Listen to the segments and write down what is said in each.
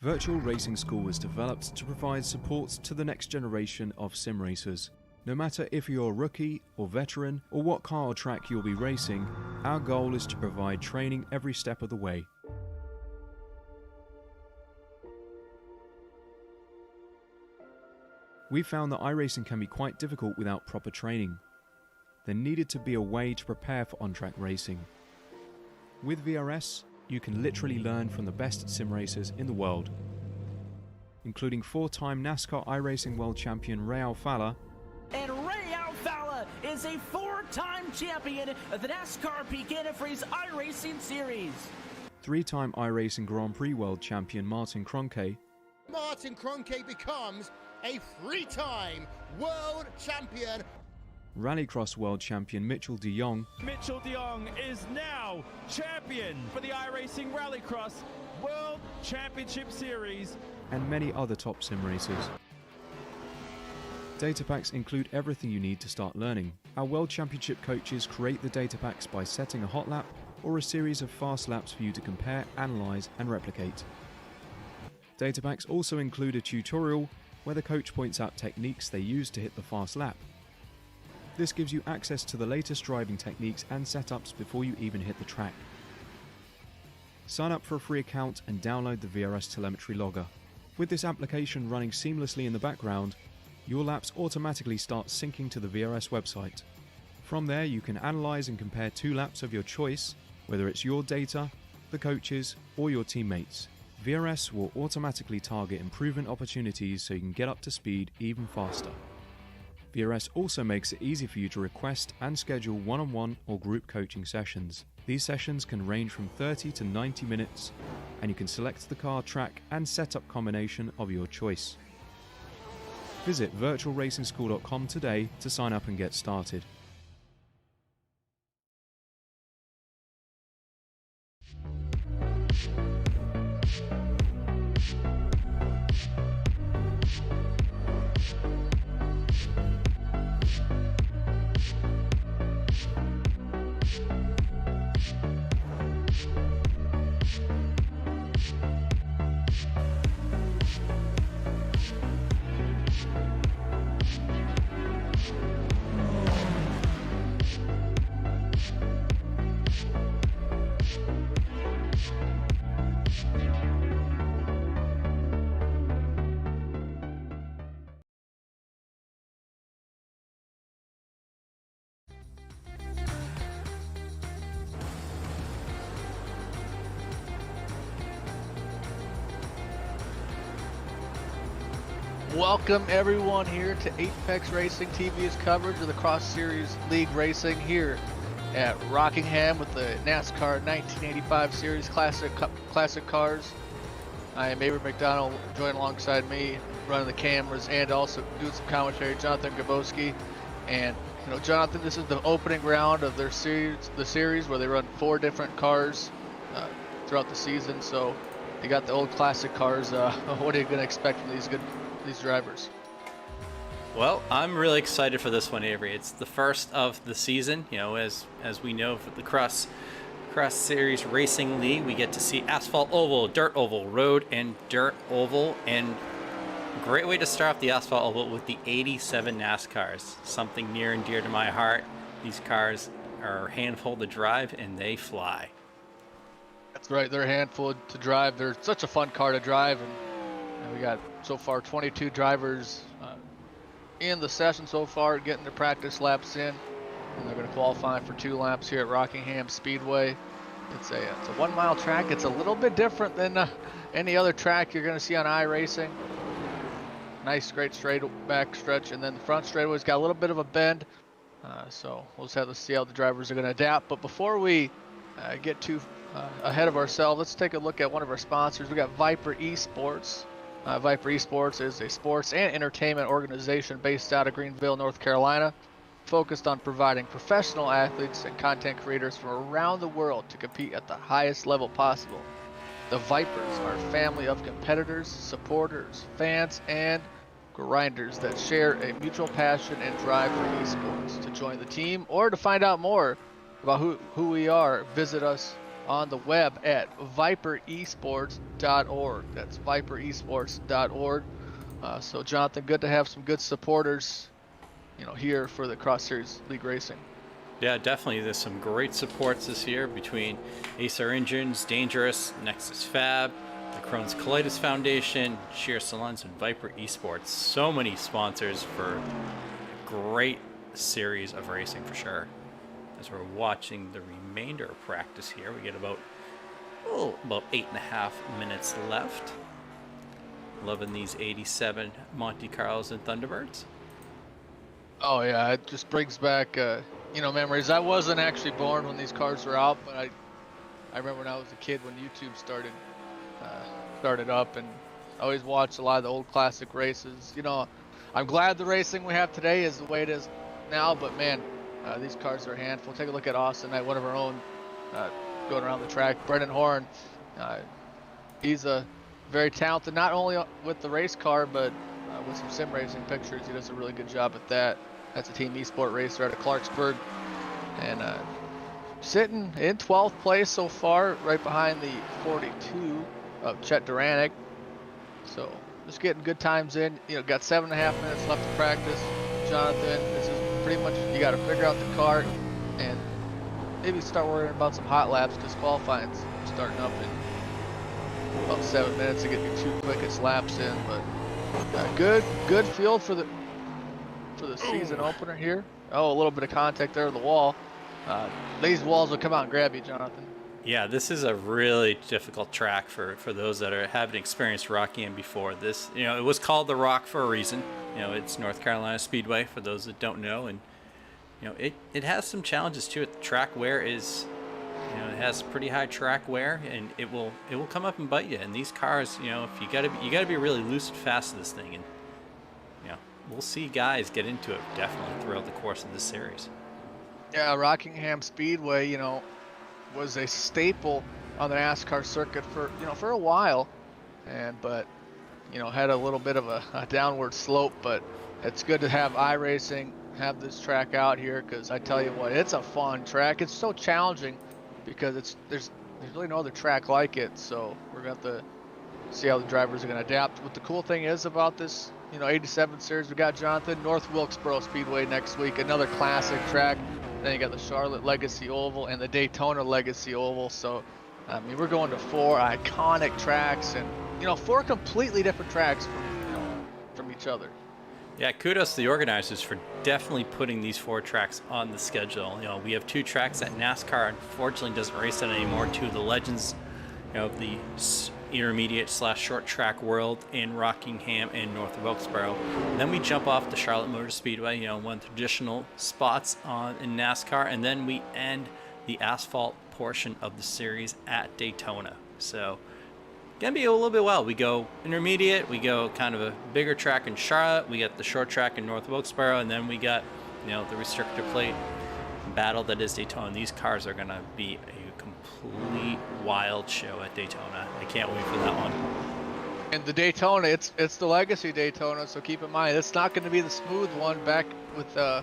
Virtual Racing School was developed to provide support to the next generation of sim racers. No matter if you're a rookie or veteran or what car or track you'll be racing, our goal is to provide training every step of the way. We found that iRacing can be quite difficult without proper training. There needed to be a way to prepare for on-track racing. With VRS, you can literally learn from the best sim racers in the world, including 4-time NASCAR iRacing World Champion Ray Alfala. And Ray Alfala is a 4-time champion of the NASCAR Peak Antifreeze iRacing Series. 3-time iRacing Grand Prix World Champion Martin Kroenke. Martin Kroenke becomes a 3-time world champion. Rallycross World Champion Mitchell de Jong. Mitchell de Jong is now champion for the iRacing Rallycross World Championship Series. And many other top sim racers. Data packs include everything you need to start learning. Our World Championship coaches create the data packs by setting a hot lap or a series of fast laps for you to compare, analyze, and replicate. Data packs also include a tutorial where the coach points out techniques they use to hit the fast lap. This gives you access to the latest driving techniques and setups before you even hit the track. Sign up for a free account and download the VRS telemetry logger. With this application running seamlessly in the background, your laps automatically start syncing to the VRS website. From there, you can analyze and compare 2 laps of your choice, whether it's your data, the coaches, or your teammates. VRS will automatically target improvement opportunities so you can get up to speed even faster. VRS also makes it easy for you to request and schedule one-on-one or group coaching sessions. These sessions can range from 30 to 90 minutes, and you can select the car, track, and setup combination of your choice. Visit virtualracingschool.com today to sign up and get started. Welcome everyone here to Apex Racing TV's coverage of the Cross Series League Racing here at Rockingham with the NASCAR 1985 Series Classic cars. I am Avery McDonald, joined alongside me, running the cameras and also doing some commentary, Jonathan Grabowski. And you know, Jonathan, this is the opening round of their series, the series where they run 4 different cars throughout the season. So they got the old classic cars. What are you going to expect from these drivers? Well, I'm really excited for this one, Avery. It's the first of the season. You know, as we know, for the Cross Series Racing League, we get to see asphalt oval, dirt oval, road, and dirt oval. And a great way to start off the asphalt oval with the 87 NASCARs. Something near and dear to my heart. These cars are a handful to drive, and they fly. That's right, they're a handful to drive. They're such a fun car to drive, and we got so far 22 drivers in the session so far, getting their practice laps in, and they're going to qualify for 2 laps here at Rockingham Speedway. It's a 1-mile track. It's a little bit different than any other track you're going to see on iRacing. Nice, great straight back stretch, and then the front straightaway's got a little bit of a bend, so we'll just have to see how the drivers are going to adapt. But before we get too ahead of ourselves, let's take a look at one of our sponsors. We got Viper Esports. Viper Esports is a sports and entertainment organization based out of Greenville, North Carolina, focused on providing professional athletes and content creators from around the world to compete at the highest level possible. The Vipers are a family of competitors, supporters, fans, and grinders that share a mutual passion and drive for esports. To join the team or to find out more about who we are, visit us on the web at viperesports.org. That's viperesports.org. So Jonathan, good to have some good supporters, here for the Cross Series League Racing. Yeah, definitely. There's some great supports this year between Acer Engines, Dangerous, Nexus Fab, the Crohn's Colitis Foundation, Sheer Salons, and Viper Esports. So many sponsors for a great series of racing for sure. As we're watching the remainder of practice here, we get about 8.5 minutes left. Loving these 87 Monte Carlos and Thunderbirds. Oh yeah, it just brings back memories. I wasn't actually born when these cars were out, but I remember when I was a kid when YouTube started up, and I always watched a lot of the old classic races. I'm glad the racing we have today is the way it is now, but man, these cars are a handful. Take a look at Austin Knight, one of our own, going around the track. Brennan Horn, he's a very talented, not only with the race car, but with some sim racing pictures. He does a really good job at that. That's a Team Esport racer out of Clarksburg, and sitting in 12th place so far, right behind the 42 of Chet Duranic. So just getting good times in. Got 7.5 minutes left to practice. Jonathan, this is pretty much, you got to figure out the car and maybe start worrying about some hot laps, because qualifying's starting up in about 7 minutes to get your 2 quickest laps in. But good field for the season opener here. Oh, a little bit of contact there with the wall. These walls will come out and grab you, Jonathan. Yeah, this is a really difficult track for those that haven't experienced Rockingham before. This, it was called the Rock for a reason. It's North Carolina Speedway for those that don't know, and it has some challenges to it. The track wear is, it has pretty high track wear, and it will come up and bite you. And these cars, if you gotta be really loose and fast in this thing, and we'll see guys get into it definitely throughout the course of this series. Yeah, Rockingham Speedway, was a staple on the NASCAR circuit for a while, but had a little bit of a downward slope. But it's good to have iRacing have this track out here, because I tell you what, it's a fun track. It's so challenging because there's really no other track like it. So we're going to have to see how the drivers are going to adapt. What the cool thing is about this 87 series, we got Jonathan, North Wilkesboro Speedway next week, another classic track. Then you got the Charlotte Legacy Oval and the Daytona Legacy Oval. So we're going to 4 iconic tracks, and 4 completely different tracks from each other. Yeah, kudos to the organizers for definitely putting these 4 tracks on the schedule. We have 2 tracks that NASCAR unfortunately doesn't race on anymore. 2 of the legends, of the intermediate/short track world in Rockingham and North Wilkesboro. And then we jump off the Charlotte Motor Speedway, one of the traditional spots in NASCAR, and then we end the asphalt portion of the series at Daytona. So gonna be a little bit wild. We go intermediate, we go kind of a bigger track in Charlotte, we got the short track in North Wilkesboro, and then we got the restrictor plate battle that is Daytona. These cars are gonna be a complete wild show at Daytona. I can't wait for that one. And the Daytona, it's the Legacy Daytona, so keep in mind it's not going to be the smooth one. Back with I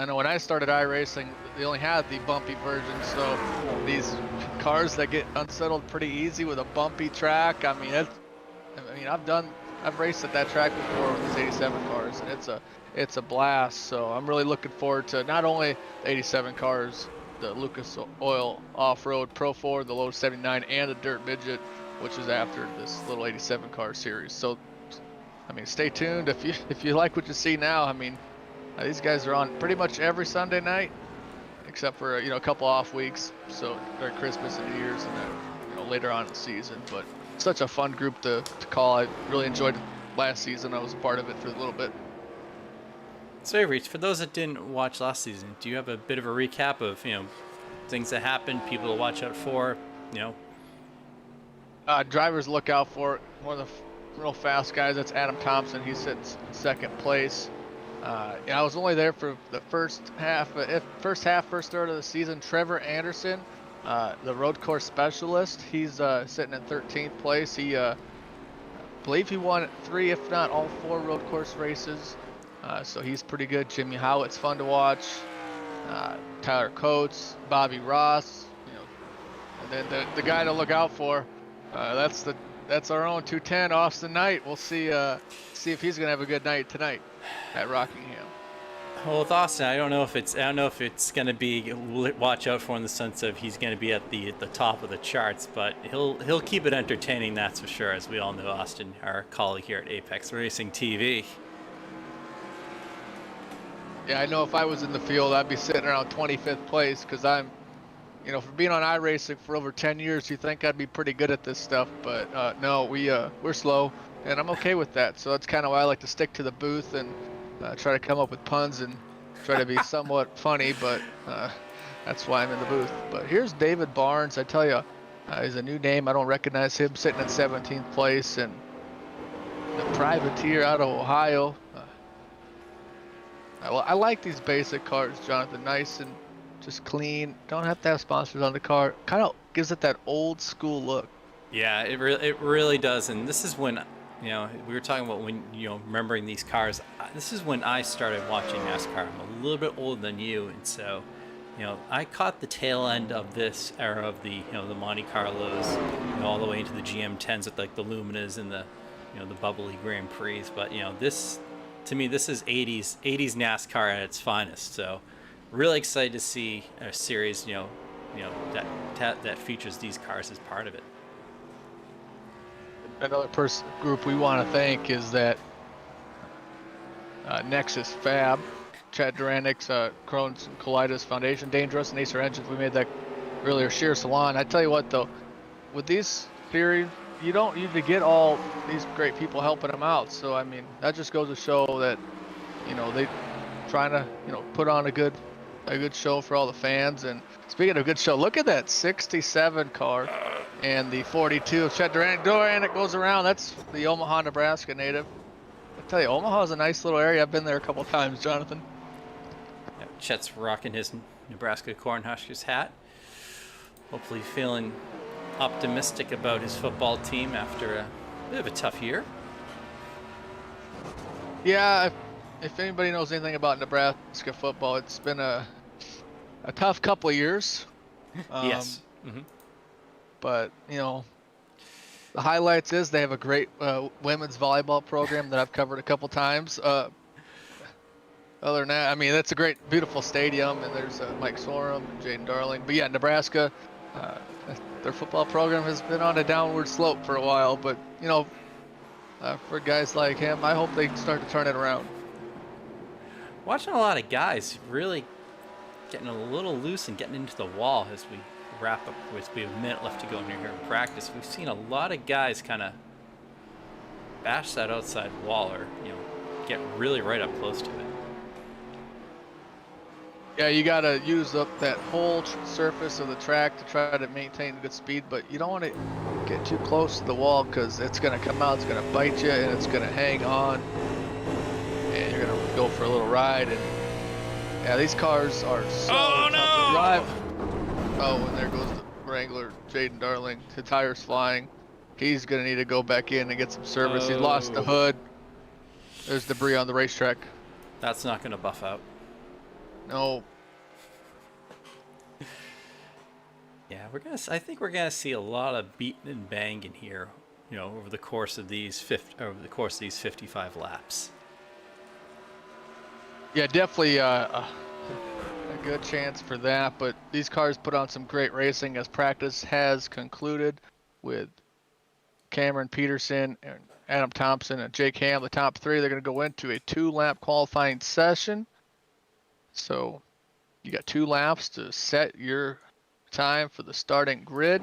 know when I started iRacing, they only had the bumpy version, so these cars that get unsettled pretty easy with a bumpy track. I've raced at that track before with these 87 cars, and it's a blast. So I'm really looking forward to not only the 87 cars, the Lucas Oil Off-Road Pro 4, the Lotus 79, and the Dirt Midget, which is after this little 87 car series. So stay tuned if you like what you see now. These guys are on pretty much every Sunday night, except for a couple off weeks, so during Christmas and New Year's, and then later on in the season. But such a fun group to call. I really enjoyed it last season. I was a part of it for a little bit. So Avery, for those that didn't watch last season, do you have a bit of a recap of things that happened, people to watch out for? Drivers look out for. One of the real fast guys, that's Adam Thompson. He sits in 2nd place. I was only there for the first third of the season. Trevor Anderson, the road course specialist, he's sitting in 13th place. He believe he won 3, if not all 4 road course races. So he's pretty good. Jimmy Howitt's fun to watch. Tyler Coates, Bobby Ross, And then the guy to look out for, that's our own 210 Austin Knight. We'll see if he's gonna have a good night tonight at Rockingham. Well, with Austin, I don't know if it's gonna be watch out for in the sense of he's gonna be at the top of the charts, but he'll keep it entertaining, that's for sure. As we all know, Austin, our colleague here at Apex Racing TV. Yeah, I know if I was in the field, I'd be sitting around 25th place because I'm, for being on iRacing for over 10 years, you think I'd be pretty good at this stuff, but no, we're slow, and I'm okay with that. So that's kind of why I like to stick to the booth and try to come up with puns and try to be somewhat funny, but that's why I'm in the booth. But here's David Barnes. I tell you, he's a new name. I don't recognize him, sitting in 17th place, and the privateer out of Ohio. I like these basic cars, Jonathan. Nice and just clean. Don't have to have sponsors on the car. Kind of gives it that old school look. Yeah, it really does. And this is when, we were talking about when, remembering these cars. This is when I started watching NASCAR. I'm a little bit older than you, and so, I caught the tail end of this era of the, the Monte Carlos, all the way into the GM10s with like the Luminas and the, the bubbly Grand Prix. But this, to me, this is 80s NASCAR at its finest. So, really excited to see a series, that features these cars as part of it. Another group we want to thank is that Nexus Fab, Chad Duranek's Crohn's and Colitis Foundation, Dangerous and Acer Engines. We made that earlier. Sheer Salon. I tell you what, though, with these series, you don't need to get all these great people helping them out. So I mean, that just goes to show that they trying to put on a good show for all the fans. And speaking of good show, look at that 67 car and the 42 of Chet Duranek goes around. That's the Omaha, Nebraska native. I tell you, Omaha's a nice little area. I've been there a couple times, Jonathan. Yeah, Chet's rocking his Nebraska Cornhuskers hat. Hopefully feeling optimistic about his football team after a bit of a tough year. Yeah, if anybody knows anything about Nebraska football, it's been a tough couple of years. Yes. Mm-hmm. But, the highlights is they have a great women's volleyball program that I've covered a couple times. Other than that, I mean, that's a great, beautiful stadium, and there's Mike Sorum and Jaden Darling. But yeah, Nebraska, their football program has been on a downward slope for a while. But, for guys like him, I hope they start to turn it around. Watching a lot of guys really getting a little loose and getting into the wall as we wrap up. We have a minute left to go in here in practice. We've seen a lot of guys kind of bash that outside wall or, get really right up close to it. Yeah, you got to use up that whole surface of the track to try to maintain good speed, but you don't want to get too close to the wall because it's going to come out, it's going to bite you, and it's going to hang on, and you're going to go for a little ride. And yeah, these cars are so tough to drive. Oh, and there goes the Wrangler, Jaden Darling. The tire's flying. He's going to need to go back in and get some service. He lost the hood. There's debris on the racetrack. That's not going to buff out. No. Yeah, I think we're gonna see a lot of beating and banging here, over the course of these 55 laps. Yeah, definitely a good chance for that. But these cars put on some great racing as practice has concluded with Cameron Peterson and Adam Thompson and Jake Hamm, the top three. They're going to go into a 2-lap qualifying session. So you got 2 laps to set your time for the starting grid.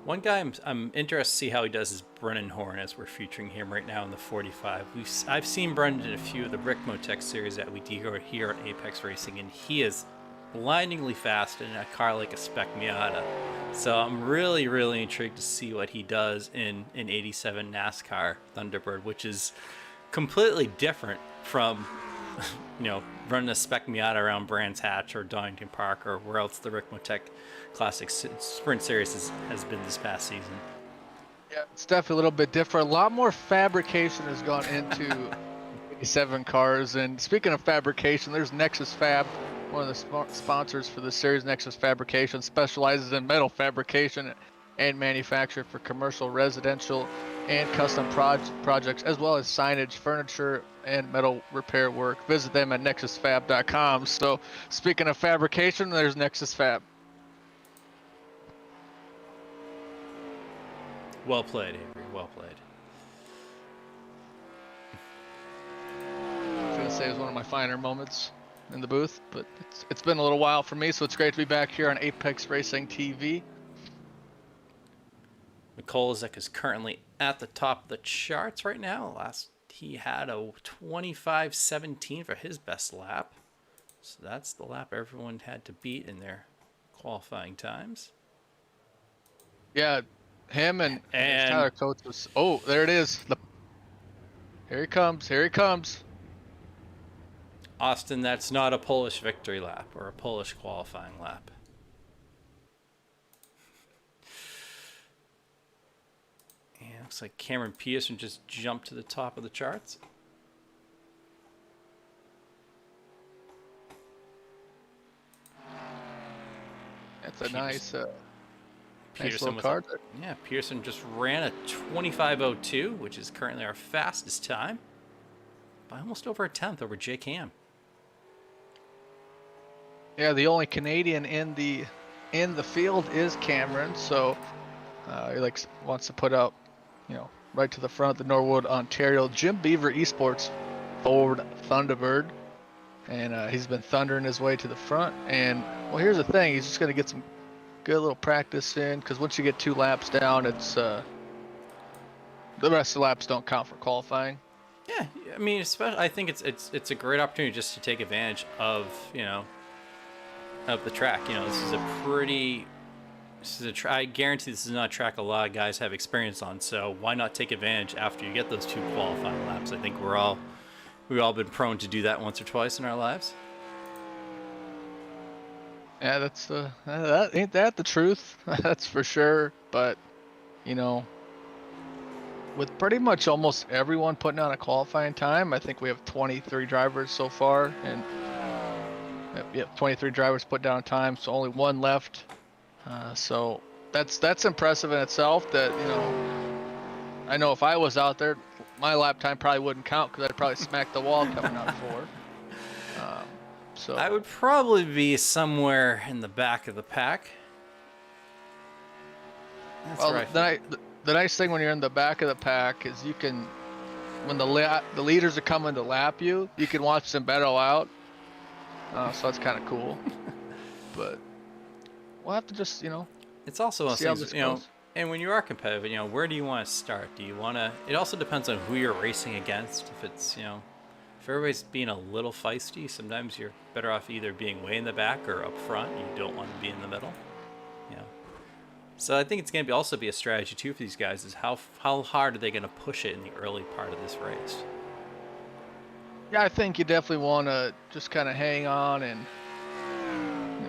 One guy I'm interested to see how he does is Brennan Horn, as we're featuring him right now in the 45. I've seen Brennan in a few of the Rick Motec series that we do here at Apex Racing, and he is blindingly fast in a car like a Spec Miata. So I'm really, really intrigued to see what he does in an 87 NASCAR Thunderbird, which is completely different from running a Spec Miata around Brands Hatch or Donington Park or where else the Rick Motec Classic Sprint Series has been this past season. Yeah, it's definitely a little bit different. A lot more fabrication has gone into 87 cars. And speaking of fabrication, there's Nexus Fab one of the sponsors for the series. Nexus Fabrication specializes in metal fabrication and manufacture for commercial, residential, and custom projects, as well as signage, furniture, and metal repair work. Visit them at nexusfab.com. So, speaking of fabrication, there's Nexus Fab. Well played, Avery. Well played. I was gonna say it was one of my finer moments in the booth, but it's been a little while for me, so it's great to be back here on Apex Racing TV. Mikolajczyk is currently at the top of the charts right now. Last he had a 25:17 for his best lap. So that's the lap everyone had to beat in their qualifying times. Yeah, him and Tyler Coates was... Oh, there it is. Here he comes. Here he comes. Austin, that's not a Polish victory lap or a Polish qualifying lap. And looks like Cameron Peterson just jumped to the top of the charts. That's a nice Peterson little card. Yeah, Peterson just ran a 25:02, which is currently our fastest time, by almost over a tenth over Jake Hamm. Yeah, the only Canadian in the field is Cameron, so he wants to put up, right to the front of the Norwood, Ontario. Jim Beaver Esports Ford Thunderbird, and he's been thundering his way to the front. And well, here's the thing: he's just going to get some good little practice in, because once you get 2 laps down, it's the rest of the laps don't count for qualifying. Yeah, I mean, I think it's a great opportunity just to take advantage of of the track. I guarantee this is not a track a lot of guys have experience on. So why not take advantage after you get those 2 qualifying laps? I think we've all been prone to do that once or twice in our lives. Yeah, that's ain't that the truth? That's for sure. But with pretty much almost everyone putting on a qualifying time, I think we have 23 drivers so far, and 23 drivers put down time, so only 1 left. So that's impressive in itself. That I know if I was out there, my lap time probably wouldn't count, because I'd probably smack the wall coming out of 4. So I would probably be somewhere in the back of the pack. That's right. The nice thing when you're in the back of the pack is you can, when the leaders are coming to lap you, you can watch them battle out. So that's kind of cool. But we'll have to just, it's also see how this goes. And when you are competitive, where do you want to start? Do you want to? It also depends on who you're racing against. If it's, if everybody's being a little feisty, sometimes you're better off either being way in the back or up front. You don't want to be in the middle. So I think it's going to also be a strategy too for these guys, is how hard are they going to push it in the early part of this race? Yeah, I think you definitely want to just kind of hang on and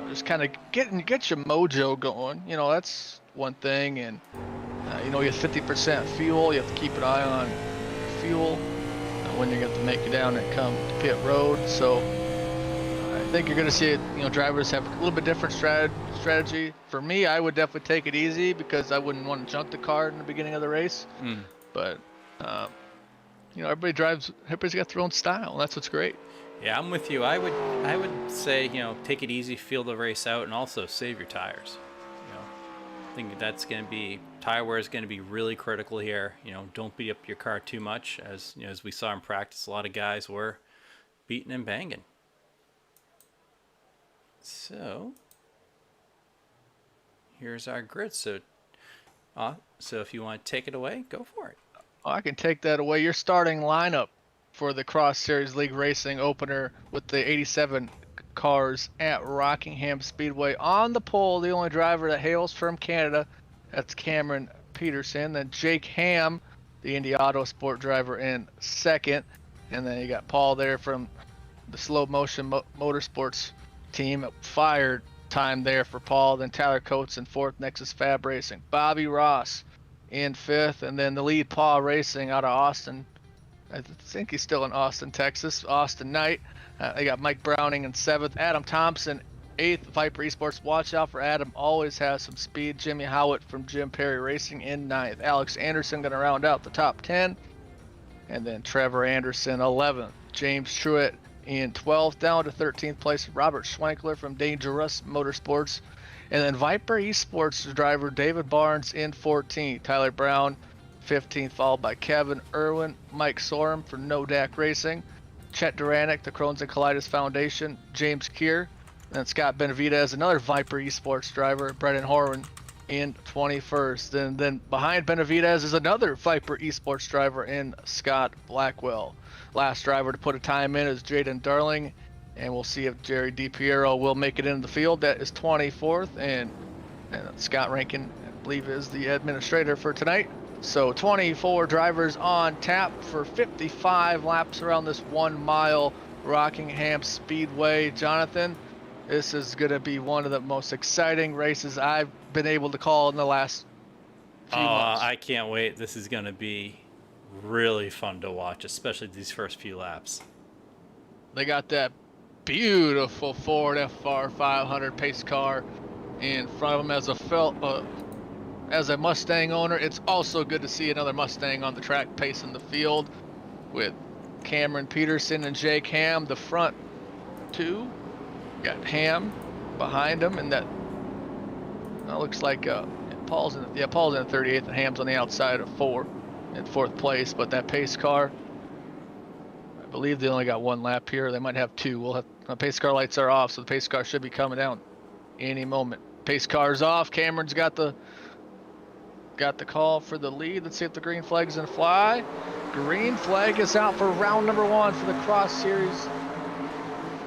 just kind of get your mojo going. That's one thing, and you have 50% fuel. You have to keep an eye on fuel when you're going to make it down and come to pit road. So I think you're going to see drivers have a little bit different strategy. For me, I would definitely take it easy, because I wouldn't want to junk the car in the beginning of the race. But everybody's got their own style, and that's what's great. Yeah, I'm with you. I would say, take it easy, feel the race out, and also save your tires. I think that's going to be, tire wear is going to be really critical here. Don't beat up your car too much, as we saw in practice, a lot of guys were beating and banging. So here's our grid. So if you want to take it away, go for it. I can take that away. Your starting lineup for the Cross Series League Racing opener with the 87 cars at Rockingham Speedway. On the pole, the only driver that hails from Canada, that's Cameron Peterson. Then Jake Hamm, the Indy Auto Sport driver, in second. And then you got Paul there from the Slow Motion Motorsports team. Fire time there for Paul. Then Tyler Coates in fourth, Nexus Fab Racing. Bobby Ross in fifth, and then the lead Paul Racing out of Austin I think he's still in Austin, Texas. Austin Knight. They got Mike Browning in 7th. Adam Thompson, 8th. Viper Esports. Watch out for Adam. Always has some speed. Jimmy Howitt from Jim Perry Racing in 9th. Alex Anderson going to round out the top 10. And then Trevor Anderson, 11th. James Truitt in 12th. Down to 13th place. Robert Schwenkler from Dangerous Motorsports. And then Viper Esports driver David Barnes in 14th. Tyler Brown, 15th, followed by Kevin Irwin, Mike Sorum for No DAC Racing, Chet Duranick, the Crohn's and Colitis Foundation, James Keir, and Scott Benavidez, another Viper Esports driver, Brennan Horn in 21st. And then behind Benavidez is another Viper Esports driver in Scott Blackwell. Last driver to put a time in is Jaden Darling, and we'll see if Jerry DiPiero will make it into the field. That is 24th, and Scott Rankin, I believe, is the administrator for tonight. So 24 drivers on tap for 55 laps around this 1 mile Rockingham Speedway. Jonathan, this is going to be one of the most exciting races I've been able to call in the last few months. I can't wait. This is going to be really fun to watch, especially these first few laps. They got that beautiful Ford FR 500 pace car in front of them. As a Mustang owner, it's also good to see another Mustang on the track pacing the field with Cameron Peterson and Jake Hamm, the front two. Got Hamm behind him, and that looks like Paul's in 38th, and Ham's on the outside of 4 in 4th place. But that pace car, I believe they only got 1 lap here. They might have 2. Pace car lights are off, so the pace car should be coming down any moment. Pace car's off. Cameron's got the call for the lead. Let's see if the green flag's gonna fly. Green flag is out for round number 1 for the Cross Series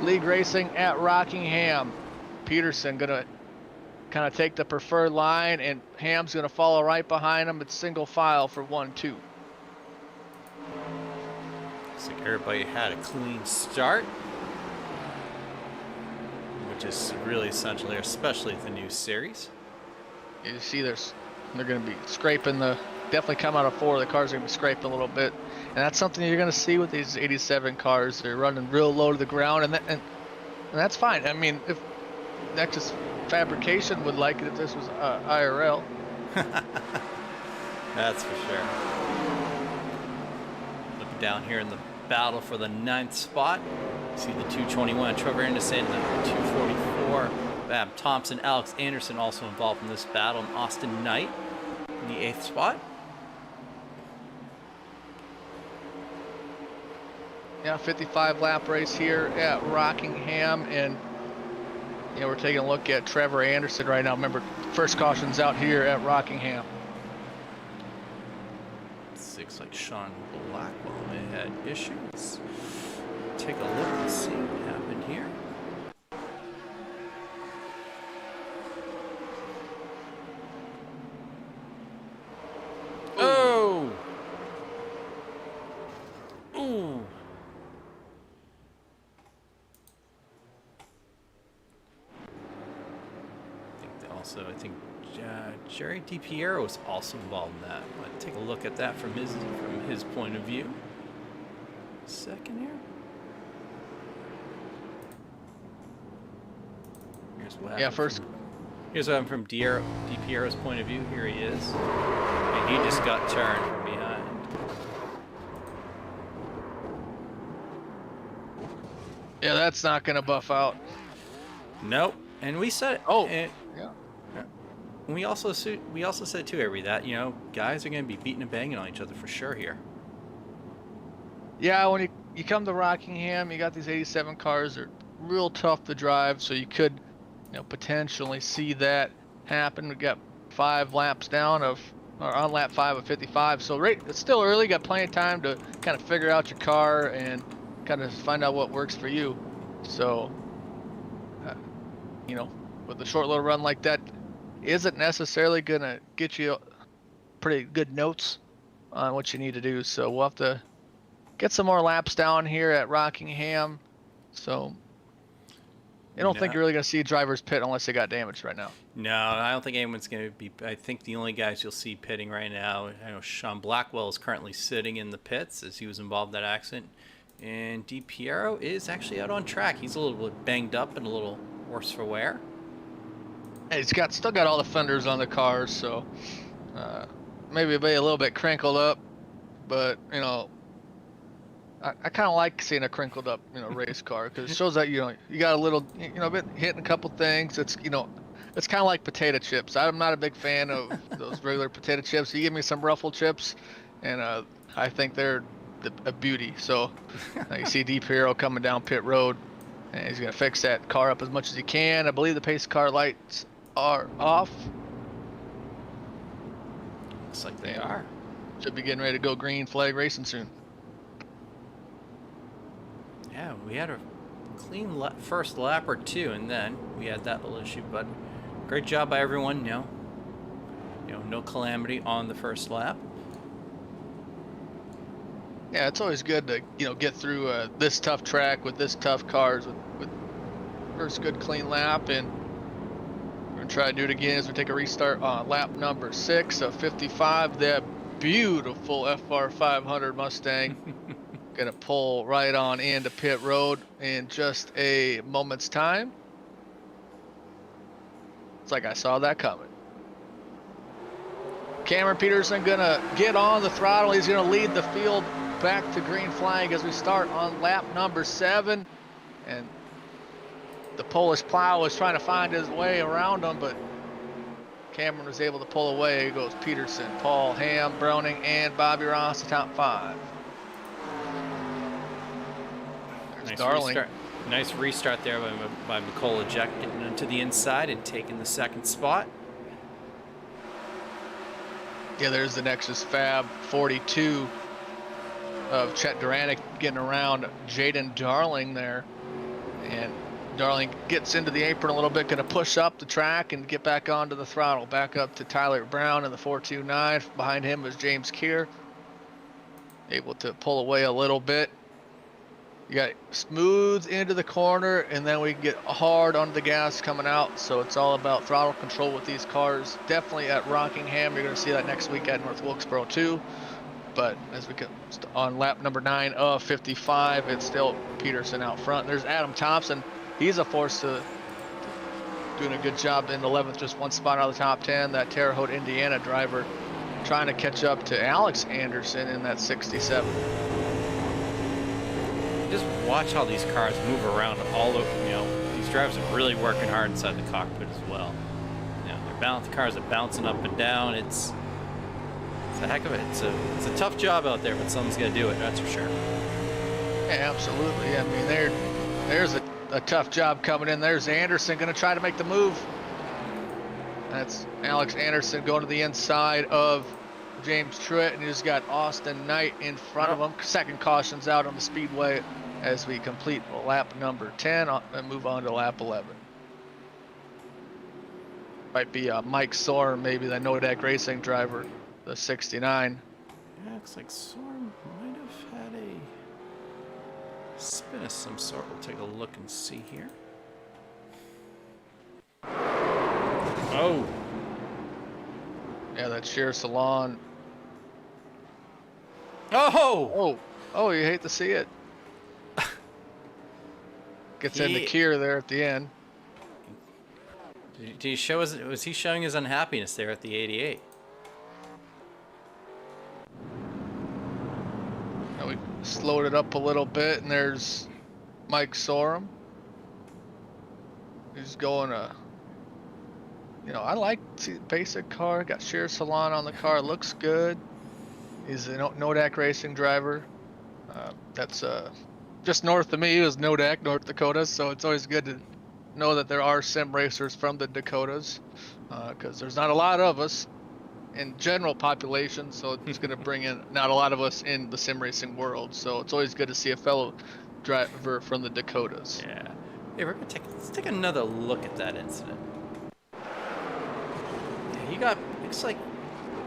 League Racing at Rockingham. Peterson gonna kind of take the preferred line, and Hamm's gonna follow right behind him. It's single file for 1-2. Looks like everybody had a clean start, which is really essential here, especially the new series. You see they're going to be scraping definitely come out of 4. The cars are going to be scraping a little bit. And that's something you're going to see with these 87 cars. They're running real low to the ground, and that's fine. I mean, if Nexus Fabrication would like it if this was IRL. That's for sure. Looking down here in the battle for the 9th spot. See the 221 Trevor Anderson, the 244 Adam Thompson, Alex Anderson also involved in this battle, and Austin Knight in the 8th spot. Yeah, 55 lap race here at Rockingham, and we're taking a look at Trevor Anderson right now. Remember, first caution's out here at Rockingham. Looks like Sean Blackwell may have had issues. Take a look and see what happened here. Oh! Ooh! I think Jerry DiPiero was also involved in that. Let's take a look at that from his point of view. Second here. Here's what happened. Yeah, first. Here's what happened from DiPiero's point of view. Here he is, and he just got turned from behind. Yeah, that's not going to buff out. Nope. And we said. Oh. Yeah. We also said too, Avery, that guys are going to be beating and banging on each other for sure here. Yeah, when you come to Rockingham, you got these 87 cars. They're real tough to drive, so you could potentially see that happen. We got 5 laps down or on lap 5 of 55. So it's still early. Got plenty of time to kind of figure out your car and kind of find out what works for you. So, with a short little run like that, isn't necessarily going to get you pretty good notes on what you need to do. So we'll have to get some more laps down here at Rockingham. So You don't think you're really going to see drivers pit unless they got damaged right now? No, I don't think anyone's going to be. I think the only guys you'll see pitting right now, I know Sean Blackwell is currently sitting in the pits as he was involved in that accident. And Di Piero is actually out on track. He's a little bit banged up and a little worse for wear. Hey, he's still got all the fenders on the cars, so maybe a little bit crinkled up. But, you know, I kind of like seeing a crinkled up, you know, race car, because it shows that, you know, you got a little, you know, bit hitting a couple things. It's, you know, it's kind of like potato chips. I'm not a big fan of those regular potato chips. You give me some ruffle chips, and I think they're a beauty. So you see Di Piero coming down pit road, and he's going to fix that car up as much as he can. I believe the pace car lights are off. Looks like they are. Should be getting ready to go green flag racing soon. Yeah, we had a clean first lap or two, and then we had that little issue. But great job by everyone. You know, no calamity on the first lap. Yeah, it's always good to, you know, get through this tough track with this tough cars with first good clean lap, and we're gonna try to do it again as we take a restart on lap number 6 of 55. That beautiful FR 500 Mustang. Gonna pull right on into pit road in just a moment's time. It's like I saw that coming. Cameron Peterson gonna get on the throttle. He's gonna lead the field back to green flag as we start on lap number 7. And the Polish plow was trying to find his way around him, but Cameron was able to pull away. Here goes Peterson, Paul, Hamm, Browning, and Bobby Ross, the top 5. Nice restart there by Mikola Jack getting into the inside and taking the second spot. Yeah, there's the Nexus Fab 42 of Chet Duranick getting around Jaden Darling there. And Darling gets into the apron a little bit, going to push up the track and get back onto the throttle. Back up to Tyler Brown in the 429. Behind him was James Keir. Able to pull away a little bit. You got smooth into the corner, and then we can get hard on the gas coming out. So it's all about throttle control with these cars. Definitely at Rockingham. You're going to see that next week at North Wilkesboro too. But as we get on lap number 9 of 55, it's still Peterson out front. There's Adam Thompson. He's a force to doing a good job in 11th, just one spot out of the top 10. That Terre Haute, Indiana driver trying to catch up to Alex Anderson in that 67. Just watch how these cars move around all over. You know, these drivers are really working hard inside the cockpit as well. You know, the cars are bouncing up and down. It's a heck of it. It's a tough job out there, but someone's gonna do it. That's for sure. Yeah, absolutely. I mean, there's a tough job coming in. There's Anderson gonna try to make the move. That's Alex Anderson going to the inside of James Truitt, and he's got Austin Knight in front of him. Second caution's out on the speedway as we complete lap number 10 and move on to lap 11. Might be Mike Sorum, maybe the Nodak Racing driver, the 69. Yeah, looks like Sorum might have had a spin of some sort. We'll take a look and see here. Oh. Yeah, that sheer salon. Oh! Oh, you hate to see it. Gets into Keir there at the end. Did he show was he showing his unhappiness there at the 88? Now we slowed it up a little bit, and there's Mike Sorum. He's going you know, I like the basic car. Got sheer salon on the car. Looks good. He's a Nodak Racing driver. That's just north of me. He was Nodak, North Dakota. So it's always good to know that there are sim racers from the Dakotas, because there's not a lot of us in general population. So it's going to bring in not a lot of us in the sim racing world. So it's always good to see a fellow driver from the Dakotas. Yeah. Hey, let's take another look at that incident. Yeah, looks like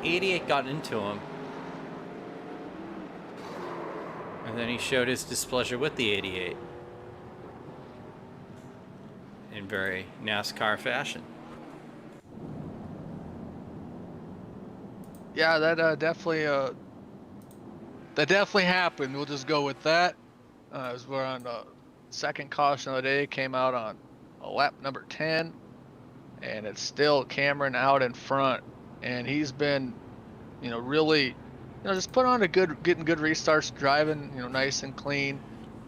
88 got into him. And then he showed his displeasure with the 88. in very NASCAR fashion. Yeah, that definitely happened. We'll just go with that. As we're on the second caution of the day, came out on lap number 10, and it's still Cameron out in front, and he's been, really, just put on getting good restarts, driving, nice and clean.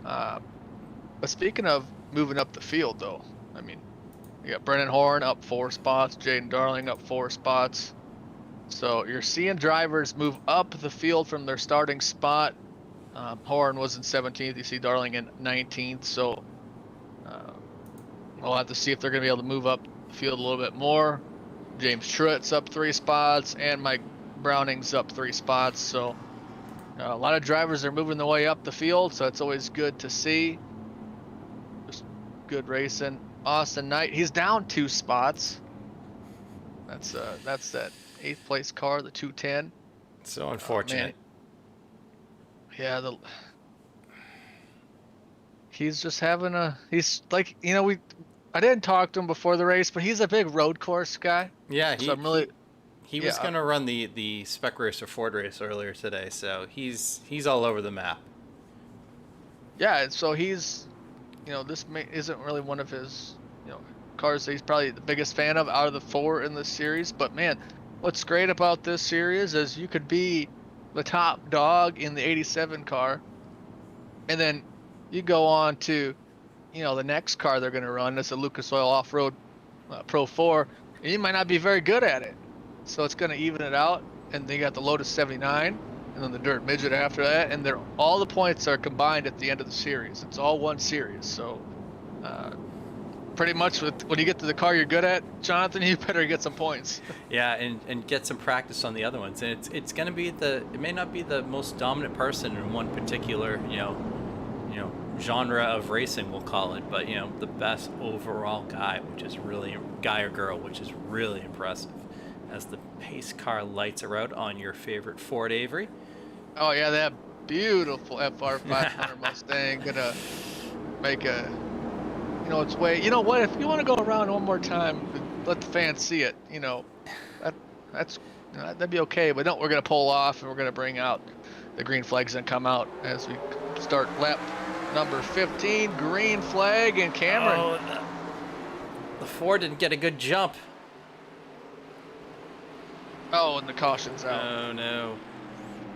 But speaking of moving up the field, though, I mean, you got Brennan Horn up 4 spots, Jaden Darling up 4 spots. So you're seeing drivers move up the field from their starting spot. Horn was in 17th. You see Darling in 19th. So we'll have to see if they're going to be able to move up the field a little bit more. James Truitt's up 3 spots, and Mike Browning's up 3 spots. So a lot of drivers are moving their way up the field, so it's always good to see. Just good racing. Austin Knight, he's down 2 spots. That's that 8th place car, the 210. So unfortunate. Yeah, he's just having he's like, I didn't talk to him before the race, but he's a big road course guy. Yeah, he was going to run the Spec Race or Ford race earlier today, so he's all over the map. Yeah, so he's, this isn't really one of his, cars that he's probably the biggest fan of out of the 4 in this series, but man, what's great about this series is you could be the top dog in the 87 car, and then you go on to, the next car they're going to run. It's a Lucas Oil Off-Road Pro 4, and you might not be very good at it. So it's going to even it out, and then you got the Lotus 79, and then the Dirt Midget after that, and all the points are combined at the end of the series. It's all one series, so pretty much when you get to the car you're good at, Jonathan, you better get some points. Yeah, and get some practice on the other ones. And it's going to be it may not be the most dominant person in one particular, genre of racing, we'll call it, but the best overall guy or girl, which is really impressive. As the pace car lights are out on your favorite Ford Avery. Oh yeah, that beautiful FR 500 Mustang gonna make its way. You know what? If you want to go around one more time, let the fans see it. That'd be okay. But no, we're gonna pull off and we're gonna bring out the green flags and come out as we start lap number 15. Green flag and Cameron. Oh, the Ford didn't get a good jump. Oh, and the caution's out. Oh no.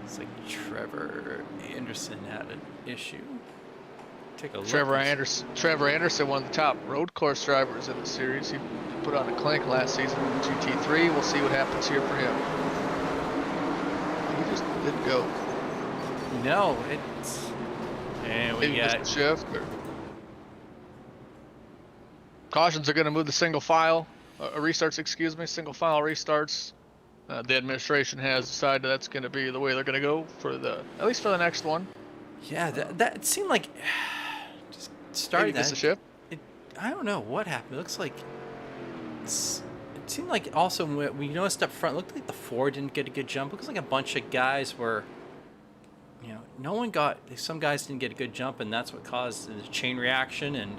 It's like Trevor Anderson had an issue. Take a look. Trevor Anderson, one of the top road course drivers in the series. He put on a clinic last season in the GT3. We'll see what happens here for him. He just didn't go. No, it's... And we got... shift. Cautions are going to move the single file. Restarts, single file restarts. The administration has decided that's going to be the way they're going to go at least for the next one. Yeah, that seemed like just started that. Shift. I don't know what happened. It looks like it seemed like also we noticed up front. It looked like the Ford didn't get a good jump. It looks like a bunch of guys were, some guys didn't get a good jump, and that's what caused the chain reaction. And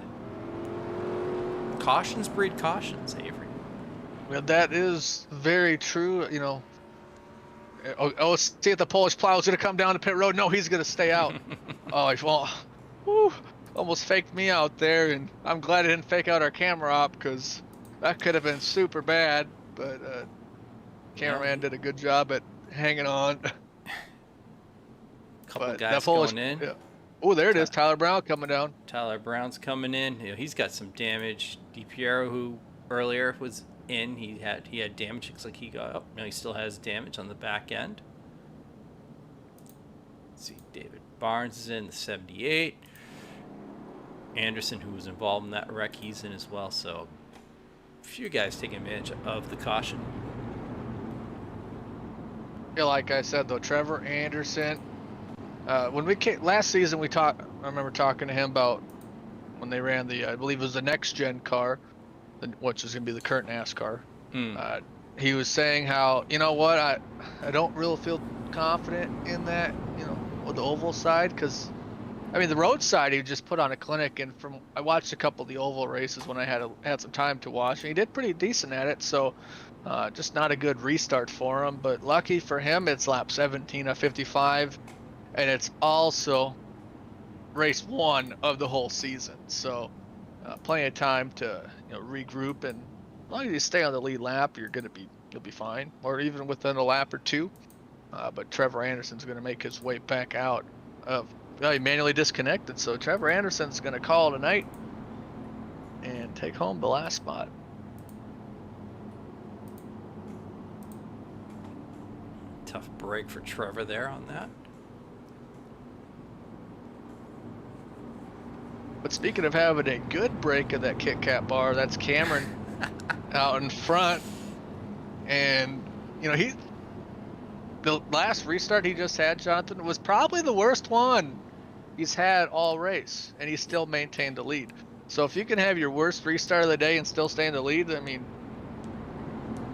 cautions breed cautions, Avery. Well, that is very true. See if the Polish plow is going to come down the pit road. No, he's going to stay out. Almost faked me out there, and I'm glad it didn't fake out our camera op because that could have been super bad. But cameraman did a good job at hanging on. Couple guys going in. Yeah. Oh, there it is. Tyler Brown coming down. Tyler Brown's coming in. He's got some damage. DiPiero, who earlier was in, he had damage. Looks like he got up. No, he still has damage on the back end. Let's see, David Barnes is in the 78. Anderson, who was involved in that wreck, he's in as well. So a few guys taking advantage of the caution. Yeah, like I said though, Trevor Anderson. When we came last season, I remember talking to him about when they ran I believe it was the next gen car, which is going to be the current NASCAR. He was saying how, I don't really feel confident in that, with the oval side, because I mean, the roadside, he just put on a clinic, and I watched a couple of the oval races when I had some time to watch, and he did pretty decent at it. So, just not a good restart for him. But lucky for him, it's lap 17 of 55, and it's also race 1 of the whole season. So, plenty of time to regroup, and as long as you stay on the lead lap, you'll be fine, or even within a lap or 2. But Trevor Anderson's going to make his way back out of. Well, he manually disconnected, so Trevor Anderson's going to call tonight and take home the last spot. Tough break for Trevor there on that. But speaking of having a good break of that Kit Kat bar, that's Cameron out in front. And, the last restart he just had, Jonathan, was probably the worst one he's had all race, and he still maintained the lead. So if you can have your worst restart of the day and still stay in the lead, I mean,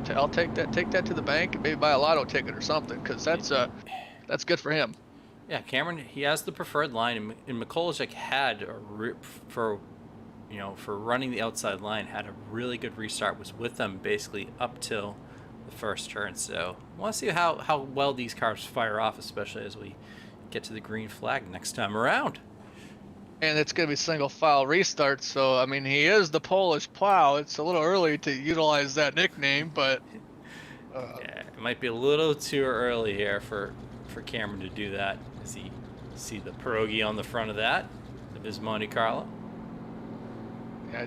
I'll take that to the bank and maybe buy a lotto ticket or something, because that's good for him. Yeah, Cameron, he has the preferred line, and Mikulicek had for running the outside line, had a really good restart, was with them basically up till the first turn. So I want to see how well these cars fire off, especially as we get to the green flag next time around. And it's going to be single file restart, so I mean, he is the Polish plow. It's a little early to utilize that nickname, but yeah, it might be a little too early here for Cameron to do that. As you see the pierogi on the front of that, of his Monte Carlo. Yeah,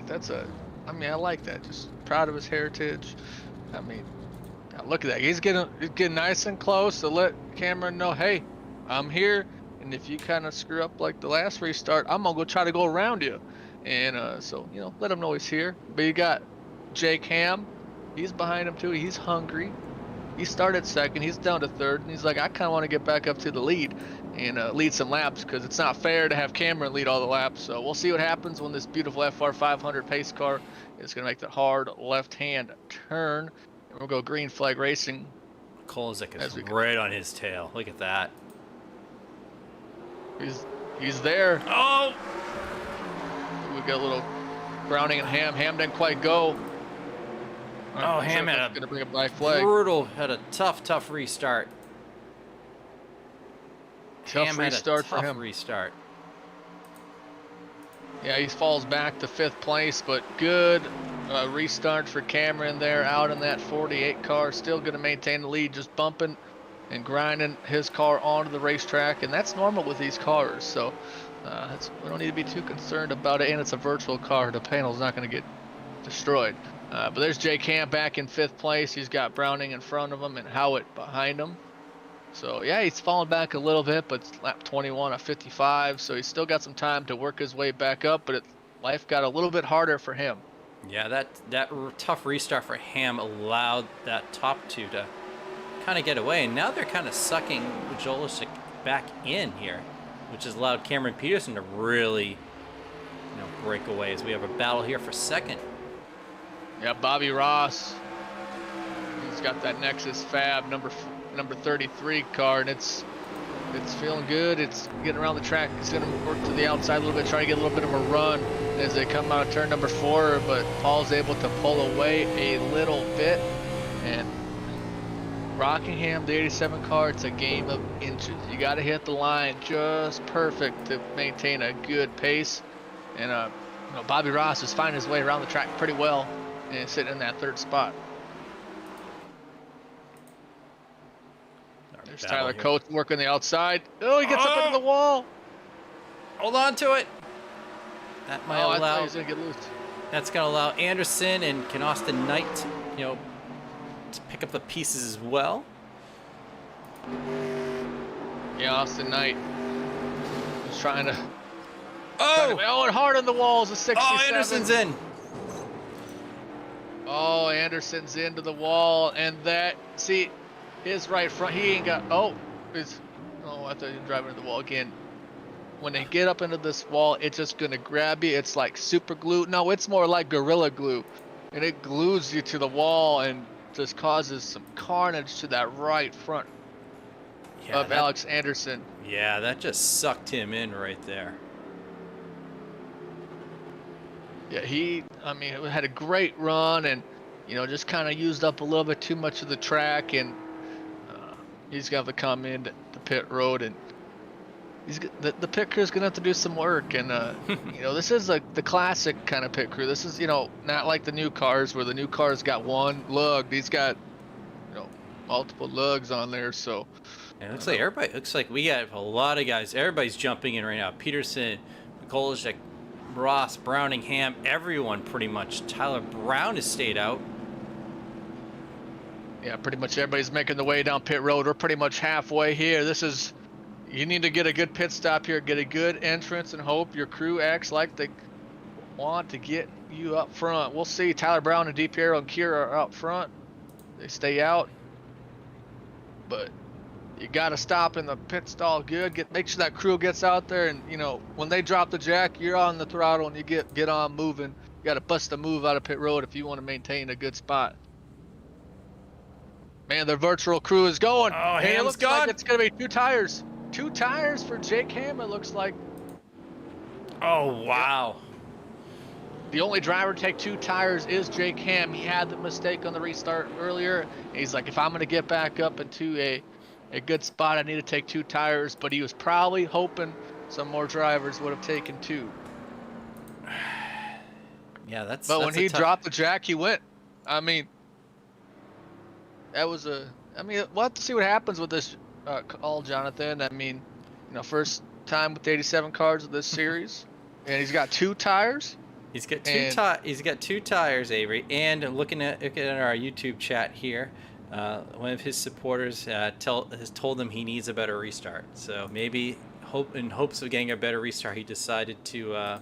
I like that. Just proud of his heritage. I mean, look at that. He's getting nice and close to let Cameron know, hey, I'm here, and if you kind of screw up like the last restart, I'm gonna try to go around you. And so let him know he's here. But you got Jake Hamm. He's behind him too. He's hungry. He started second. He's down to third, and he's like, I kind of want to get back up to the lead and lead some laps, because it's not fair to have Cameron lead all the laps. So we'll see what happens when this beautiful FR 500 pace car is going to make the hard left-hand turn. And we'll go green flag racing. Mikulicek is right on his tail. Look at that. He's there. Oh! We got a little Browning and Hamm. Hamm didn't quite go. Oh, Hamm had going to bring a black flag. had a tough restart. Tough restart for him. Restart. Yeah, he falls back to 5th place, but good restart for Cameron there out in that 48 car. Still going to maintain the lead, just bumping and grinding his car onto the racetrack, and that's normal with these cars. So we don't need to be too concerned about it, and it's a virtual car. The panel's not going to get destroyed. But there's Jake Hamm back in 5th place. He's got Browning in front of him and Howitt behind him. So yeah, he's fallen back a little bit, but it's lap 21 of 55, so he's still got some time to work his way back up, but life got a little bit harder for him. Yeah, that tough restart for Hamm allowed that top 2 to kind of get away, and now they're kind of sucking Mikulicek back in here, which has allowed Cameron Peterson to really break away, as we have a battle here for second. Yeah, Bobby Ross, he's got that Nexus Fab number 33 car, and it's feeling good. It's getting around the track. It's going to work to the outside a little bit, try to get a little bit of a run as they come out of turn number 4, but Paul's able to pull away a little bit. And Rockingham, the 87 car, it's a game of inches. You got to hit the line just perfect to maintain a good pace. And Bobby Ross is finding his way around the track pretty well and sitting in that 3rd spot. There's Tyler Coates working the outside. Oh, he gets up into the wall. Hold on to it. That might allow. I thought he was gonna get loose. That's gonna allow Anderson and can Austin Knight, to pick up the pieces as well. Yeah, Austin Knight was trying to. And hard on the walls. A 67. Oh, Anderson's in. Oh, Anderson's into the wall, and his right front, he ain't got, I thought he was driving into the wall again. When they get up into this wall, it's just going to grab you. It's like super glue. No, it's more like Gorilla Glue. And it glues you to the wall and just causes some carnage to that right front. of Alex Anderson. Yeah, that just sucked him in right there. Yeah, I mean, had a great run and, just kind of used up a little bit too much of the track, and he's going to come into the pit road, and the pit crew is going to have to do some work. And, this is like the classic kind of pit crew. This is, not like the new cars where the new cars got one lug. These got, multiple lugs on there. So it looks like we got a lot of guys. Everybody's jumping in right now. Peterson, Mikulicek, Ross, Browning, Hamm, everyone pretty much. Tyler Brown has stayed out. Yeah, pretty much everybody's making the way down pit road. We're pretty much halfway here. You need to get a good pit stop here, get a good entrance, and hope your crew acts like they want to get you up front. We'll see. Tyler Brown and DiPiero and Kier are up front. They stay out. But you got to stop in the pit stall good. Make sure that crew gets out there, and when they drop the jack, you're on the throttle and you get on moving. You got to bust a move out of pit road if you want to maintain a good spot. Man, the virtual crew is going. Oh, hey, Hamm's it looks gone. like it's going to be 2 tires. 2 tires for Jake Hamm, it looks like. Oh, wow. The only driver to take 2 tires is Jake Hamm. He had the mistake on the restart earlier. He's like, if I'm going to get back up into a good spot, I need to take 2 tires. But he was probably hoping some more drivers would have taken 2. Yeah, that's. But that's when he dropped the jack, he went. I mean, we'll have to see what happens with this call, Jonathan. I mean, first time with 87 cars of this series, and he's got 2 tires. He's got two tires, Avery. And looking at our YouTube chat here, one of his supporters has told him he needs a better restart. So maybe in hopes of getting a better restart, he decided to,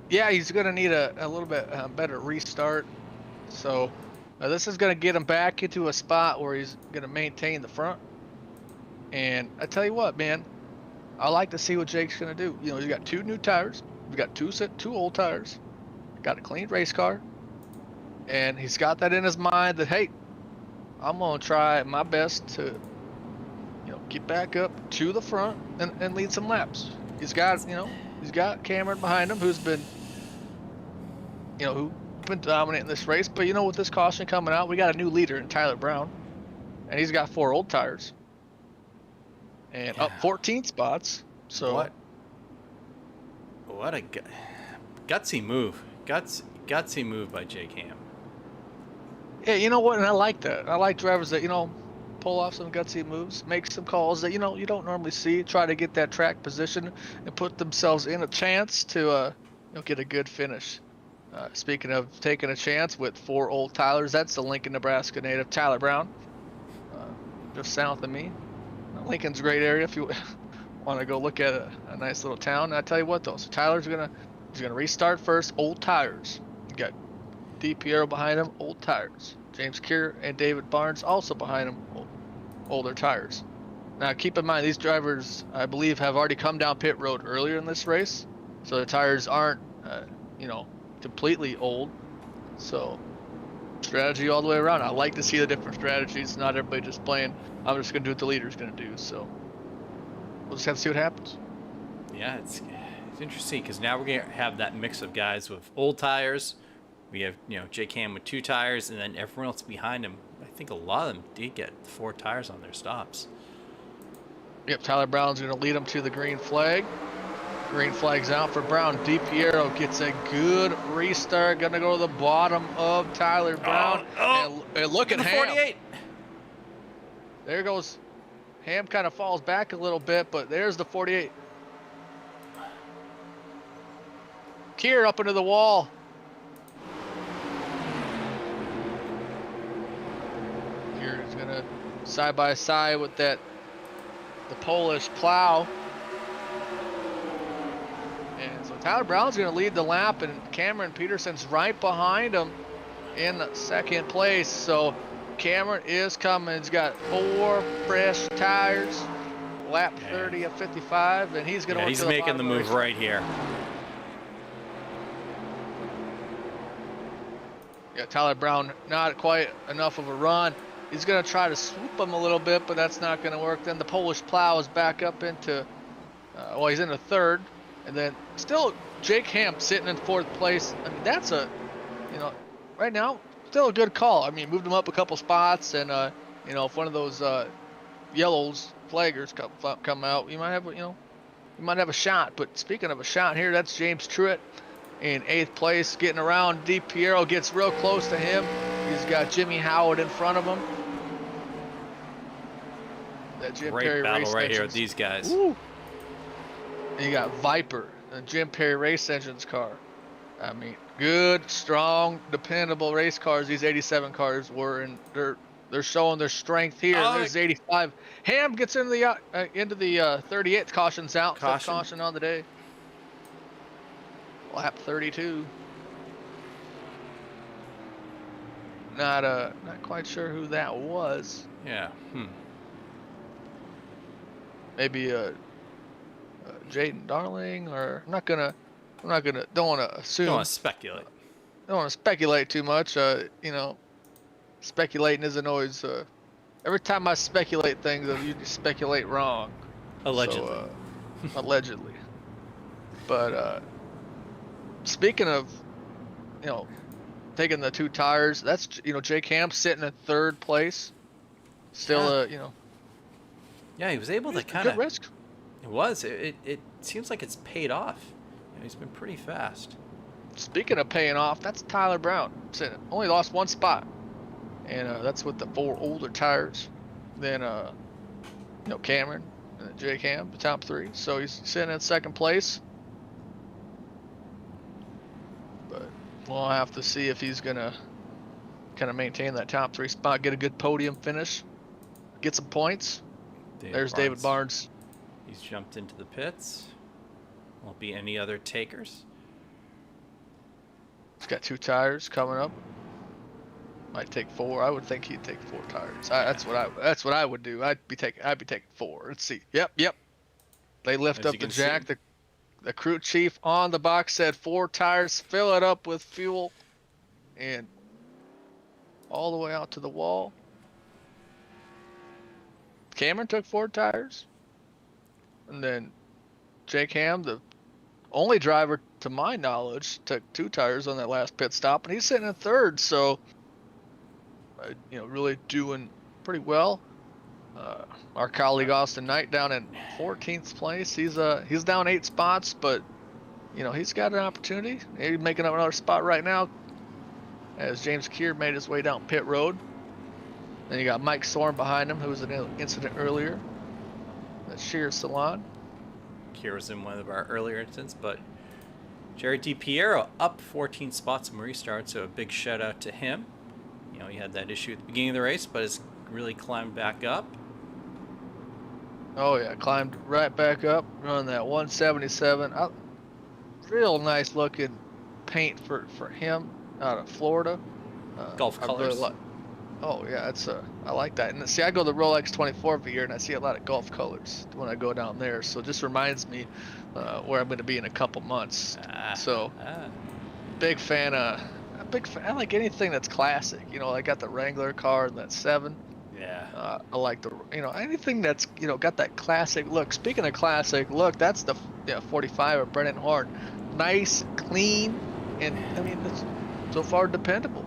Yeah, he's going to need a little bit better restart. So this is going to get him back into a spot where he's going to maintain the front. And I tell you what, man, I like to see what Jake's going to do. He's got 2 new tires. He's got 2 old tires. Got a clean race car. And he's got that in his mind that, hey, I'm going to try my best to, get back up to the front and lead some laps. He's got Cameron behind him who's been, dominating this race. But, with this caution coming out, we got a new leader in Tyler Brown. And he's got 4 old tires. And up 14 spots. So what a gutsy move. Gutsy move by Jake Hamm. Yeah, you know what? And I like that. I like drivers that, pull off some gutsy moves, make some calls that, you don't normally see, try to get that track position and put themselves in a chance to, get a good finish. Speaking of taking a chance with 4 old Tylers, that's the Lincoln, Nebraska native, Tyler Brown, just south of me. Lincoln's a great area if you want to go look at a nice little town. And I tell you what, though, so Tyler's gonna restart first, old tires. You got DiPiero behind him, old tires. James Kier and David Barnes also behind him, older tires. Now keep in mind, these drivers, I believe, have already come down pit road earlier in this race, so the tires aren't, completely old. So strategy all the way around. I like to see the different strategies, not everybody just playing, I'm just going to do what the leader's going to do. So we'll just have to see what happens. Yeah, it's interesting because now we're going to have that mix of guys with old tires. We have, Jake Hamm with 2 tires, and then everyone else behind him. I think a lot of them did get 4 tires on their stops. Yep, Tyler Brown's going to lead them to the green flag. Green flag's out for Brown. DiPiero gets a good restart. Going to go to the bottom of Tyler Brown. And look at Hamm. 48. There goes. Hamm kind of falls back a little bit, but there's the 48. Kier up into the wall. Kier is going to side by side with the Polish plow. And so Tyler Brown's going to lead the lap, and Cameron Peterson's right behind him in second place. So Cameron is coming. He's got 4 fresh tires, lap 30 of 55, and he's going to. He's making the move right here. Yeah, Tyler Brown, not quite enough of a run. He's going to try to swoop him a little bit, but that's not going to work. Then the Polish Plow is back up into, well, he's in the third. And then still Jake Hamm sitting in fourth place. I mean, that's a, you know, right now, still a good call. I mean, moved him up a couple spots. And, you know, if one of those yellows, flaggers come out, you might have, you know, you might have a shot. But speaking of a shot here, that's James Truitt in 8th place, getting around. DiPiero gets real close to him. He's got Jimmy Howard in front of him. That Jim Great Perry battle race right engines. here with these guys. Woo. And you got Viper, the Jim Perry race engines car. I mean, good, strong, dependable race cars. These 87 cars were, and they're showing their strength here. There's 85. Hamm gets into the 38. Caution's out. Caution on the day. Lap 32. Not quite sure who that was. Yeah. Maybe Jaden Darling, or don't want to assume. Don't want to speculate. Don't want to speculate too much. You know, speculating isn't always. Every time I speculate things, I usually speculate wrong. Allegedly. So, allegedly. But speaking of, you know, taking the 2 tires, that's, you know, Jake Hamm sitting in 3rd place. Still, you know. Yeah, he was able to kind of. Risk. It was. It seems like it's paid off. You know, he's been pretty fast. Speaking of paying off, that's Tyler Brown. Sitting, only lost 1 spot, and that's with the 4 older tires. Then, you know, Cameron and Jake Hamm, the top 3. So he's sitting in 2nd place. But we'll have to see if he's gonna kind of maintain that top 3 spot, get a good podium finish, get some points. There's David Barnes. He's jumped into the pits. Won't be any other takers. He's got 2 tires coming up. Might take 4. I would think he'd take 4 tires. That's what I would do. I'd be taking 4. Let's see. Yep. They lift up the jack. The crew chief on the box said 4 tires. Fill it up with fuel, and all the way out to the wall. Cameron took 4 tires, and then Jake Hamm, the only driver to my knowledge, took 2 tires on that last pit stop, and he's sitting in 3rd. So, you know, really doing pretty well. Our colleague Austin Knight down in 14th place. He's down 8 spots, but you know, he's got an opportunity. He's making up another spot right now, as James Keir made his way down pit road. Then you got Mike Sorum behind him, who was an incident earlier. That's Shear Salon. Keir was in one of our earlier incidents, but Jared DiPiero up 14 spots in restart, so a big shout out to him. You know, he had that issue at the beginning of the race, but has really climbed back up. Oh yeah, climbed right back up, running that 177. Real nice looking paint for him out of Florida. Gulf colors. Really oh yeah, I like that. And see, I go to Rolex 24 every year, and I see a lot of Gulf colors when I go down there. So it just reminds me where I'm going to be in a couple months. Big fan. I like anything that's classic. You know, I got the Wrangler car and that 7. Yeah. I like anything that's, you know, got that classic look. Speaking of classic look, that's the 45 of Brennan Horn. Nice, clean, and I mean, it's so far dependable.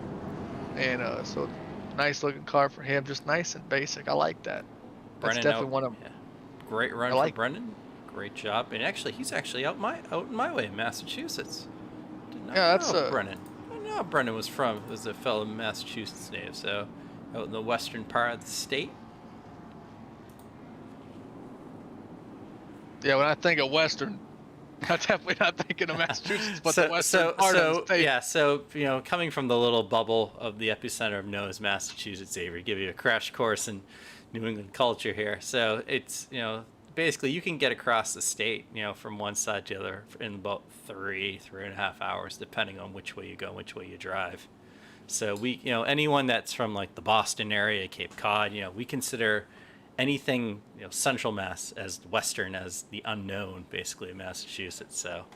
And so nice looking car for him, just nice and basic. I like that. That's definitely one of them. Yeah. Great run for Brennan. Great job. And actually, he's actually out in my way in Massachusetts. Did not know Brennan. I didn't know Brennan was a fellow Massachusetts native, so out in the western part of the state. Yeah, when I think of western, I'm definitely not thinking of Massachusetts, but the western part of the state. Yeah, so, you know, coming from the little bubble of the epicenter of Noah's Massachusetts, Avery, give you a crash course in New England culture here. So it's, you know, basically you can get across the state, you know, from one side to the other in about 3.5 hours, depending on which way you go, which way you drive. So we, you know, anyone that's from like the Boston area, Cape Cod, you know, we consider anything, you know, Central Mass as Western, as the unknown, basically, in Massachusetts. So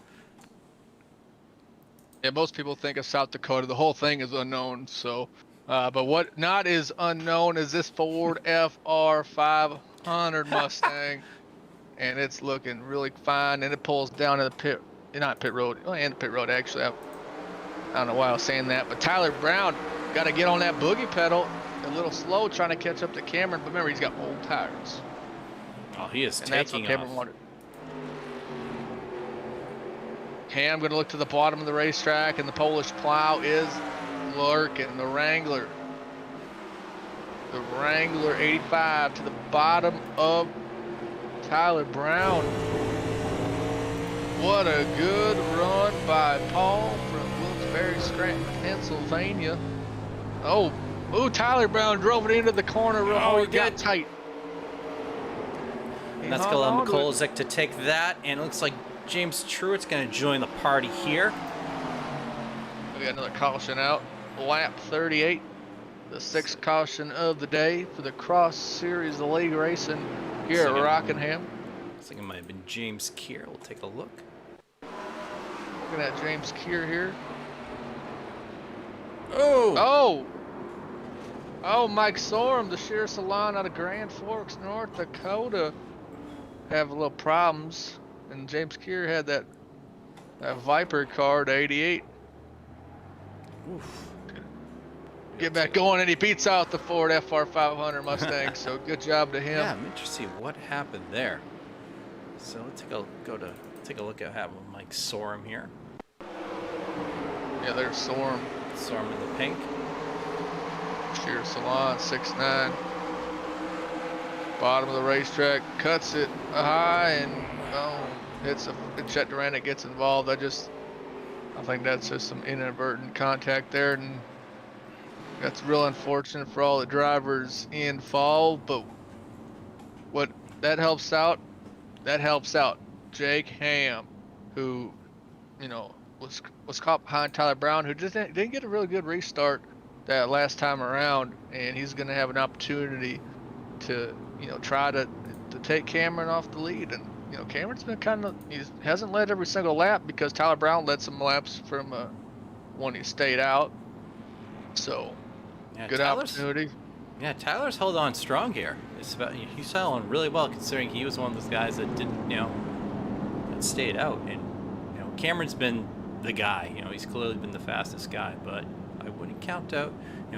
Yeah, most people think of South Dakota. The whole thing is unknown. So, but what not is unknown is this Ford FR 500 Mustang, and it's looking really fine. And it pulls down to the pit, not pit road, and pit road actually. I don't know why I was saying that, but Tyler Brown got to get on that boogie pedal. A little slow trying to catch up to Cameron, but remember he's got old tires. Oh, he is And that's what taking Cameron off. wanted. Hamm going to look to the bottom of the racetrack, and the Polish plow is lurking. The Wrangler 85 to the bottom of Tyler Brown. What a good run by Paul from Wilkes-Barre, Scranton, Pennsylvania. Oh, Tyler Brown drove it into the corner real hard. he Got did. tight. Let's go on Mikolajczyk to take that, and it looks like James Truett's going to join the party here. We got another caution out. Lap 38, the sixth caution of the day for the Cross Series of League Racing here at Rockingham. Looks like it might have been James Keir. We'll take a look. Looking at James Keir here. Oh! Mike Sorum, the Sheer Salon out of Grand Forks, North Dakota, have a little problems. And James Keir had that Viper car to 88. Oof. Get back going, and he beats out the Ford FR 500 Mustang. So good job to him. Yeah, I'm interested to see what happened there. So let's take a look at what happened with Mike Sorum here. Yeah, there's Sorum. Sorum in the pink. Sheer Salon 6'9". Bottom of the racetrack, cuts it high, and hits a Chet Duranic gets involved. I think that's just some inadvertent contact there, and that's real unfortunate for all the drivers involved. But what that helps out Jake Hamm, who was caught behind Tyler Brown, who just didn't get a really good restart that last time around, and he's going to have an opportunity to try to take Cameron off the lead. And Cameron's been he hasn't led every single lap because Tyler Brown led some laps from when he stayed out. So Yeah, good opportunity. Yeah, Tyler's held on strong here. He's held on really well considering he was one of those guys that didn't, that stayed out. And Cameron's been the guy. He's clearly been the fastest guy, but I wouldn't count out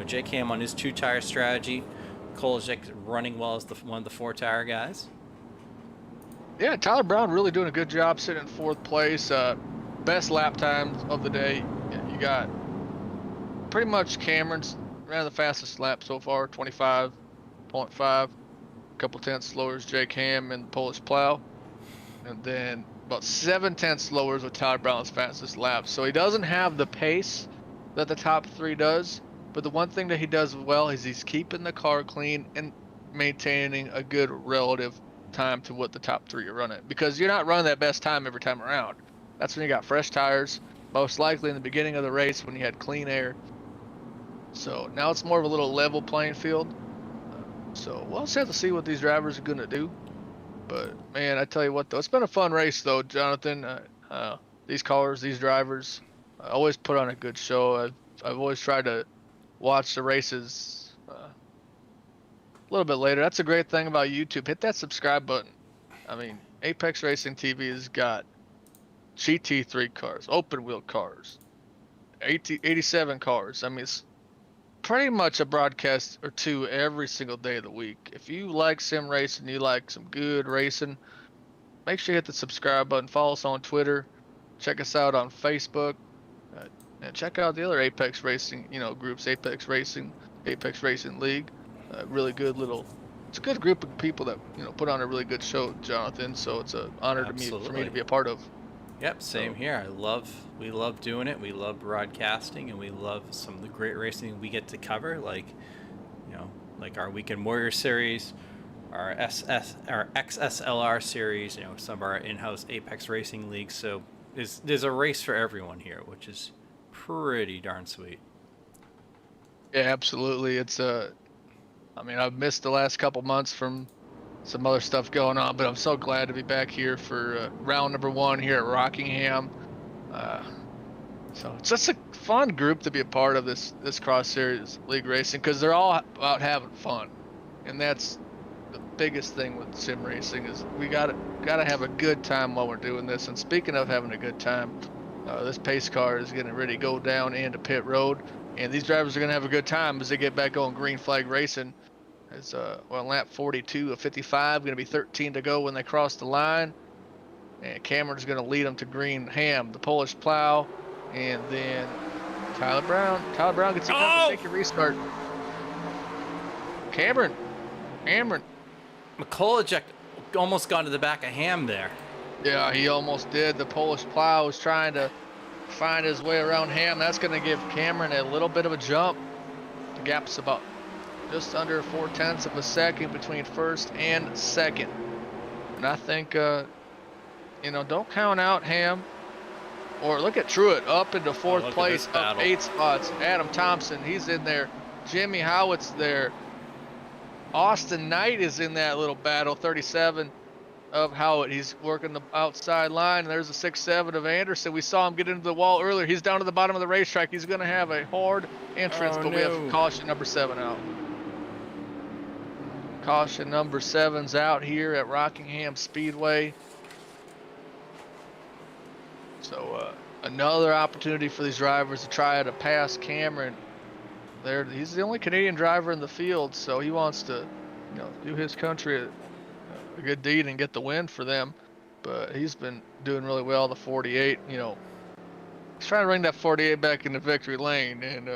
Jake Hamm on his 2-tire strategy. Mikolajczyk running well as one of the 4-tire guys. Yeah, Tyler Brown really doing a good job sitting in 4th place. Best lap times of the day. You got pretty much Cameron's ran the fastest lap so far, 25.5. A couple tenths slower as Jake Hamm and the Polish plow. And then about 7 tenths slower with Tyler Brown's fastest lap. So he doesn't have the pace that the top 3 does. But the one thing that he does well is he's keeping the car clean and maintaining a good relative time to what the top 3 are running. Because you're not running that best time every time around. That's when you got fresh tires, most likely in the beginning of the race when you had clean air. So now it's more of a little level playing field. So we'll just have to see what these drivers are going to do. But man, I tell you what though, it's been a fun race though, Jonathan. These cars, these drivers, always put on a good show. I've always tried to watch the races a little bit later. That's a great thing about YouTube. Hit that subscribe button. I mean, Apex Racing TV has got GT3 cars, open wheel cars, 87 cars. I mean, it's pretty much a broadcast or two every single day of the week. If you like sim racing, you like some good racing, make sure you hit the subscribe button. Follow us on Twitter. Check us out on Facebook. And check out the other Apex Racing, groups, Apex Racing League. Really good it's a good group of people that, put on a really good show, Jonathan. So it's an honor for me to be a part of. Yep, same here. We love doing it. We love broadcasting, and we love some of the great racing we get to cover, like our Weekend Warrior series, our XSLR series, some of our in-house Apex Racing leagues. So there's a race for everyone here, which is pretty darn sweet. Yeah, absolutely. It's I've missed the last couple months from some other stuff going on, but I'm so glad to be back here for round number 1 here at Rockingham. So it's just a fun group to be a part of this Cross Series League racing, because they're all about having fun, and that's the biggest thing with sim racing is we gotta have a good time while we're doing this. And speaking of having a good time, this pace car is getting ready to go down into pit road, and these drivers are gonna have a good time as they get back on green flag racing. It's on lap 42 of 55, gonna be 13 to go when they cross the line, and Cameron's gonna lead them to green. Hamm, the Polish plow, and then Tyler Brown gets a take a restart. Cameron. McCulloch almost got to the back of Hamm there. Yeah, he almost did. The Polish plow was trying to find his way around Hamm. That's going to give Cameron a little bit of a jump. The gap's about just under 0.4 of a second between first and second. And I think, don't count out Hamm. Or look at Truett up into fourth place, up 8 spots. Adam Thompson, he's in there. Jimmy Howitt's there. Austin Knight is in that little battle, 37 of Howitt. He's working the outside line. There's a 6-7 of Anderson. We saw him get into the wall earlier. He's down to the bottom of the racetrack. He's going to have a hard entrance, but we have caution number 7 out. Caution number 7's out here at Rockingham Speedway. So another opportunity for these drivers to try to pass Cameron. He's the only Canadian driver in the field, so he wants to, do his country a good deed and get the win for them. But he's been doing really well. The 48, he's trying to bring that 48 back into victory lane, and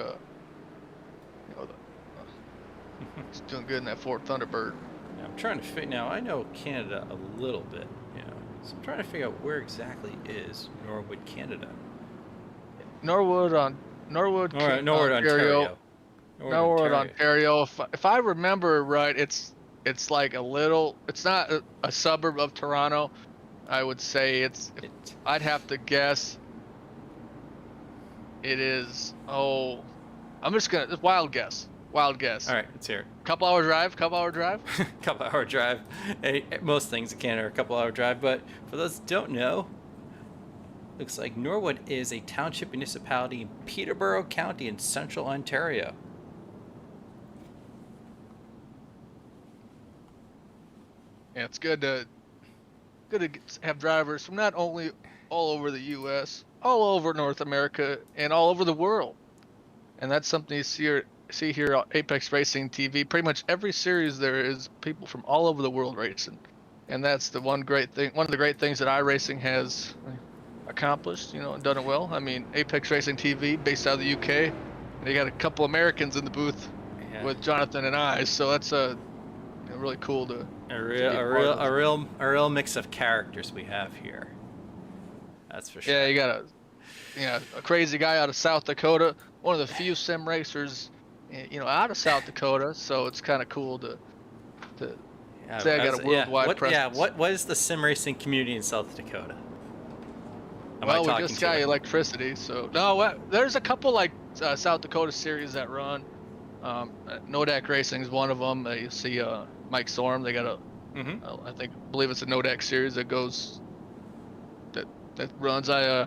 he's doing good in that Ford Thunderbird. Now, I'm trying to figure. Now I know Canada a little bit, so I'm trying to figure out where exactly is Norwood, Canada. Norwood, Ontario. Norwood, Ontario. If I remember right, it's like it's not a suburb of Toronto. I would say I'd have to guess it is, I'm just gonna, wild guess. All right, let's hear it. Couple hour drive? Couple hour drive. Hey, most things in Canada are a couple hour drive, but for those that don't know, looks like Norwood is a township municipality in Peterborough County in central Ontario. Yeah, it's good to have drivers from not only all over the U.S., all over North America, and all over the world. And that's something you see here on Apex Racing TV. Pretty much every series there is people from all over the world racing. And that's the one of the great things that iRacing has accomplished, and done it well. I mean, Apex Racing TV, based out of the UK, and they got a couple Americans in the booth with Jonathan and I, so that's really cool to a real mix of characters we have here. That's for sure. Yeah, you got a crazy guy out of South Dakota, one of the few sim racers, out of South Dakota. So it's kind of cool to say I got a worldwide presence. What is the sim racing community in South Dakota? We just got electricity, so no. There's a couple like South Dakota series that run. Nodak Racing is one of them. You see Mike Sorum. They got I believe it's a Nodak series that goes that runs. I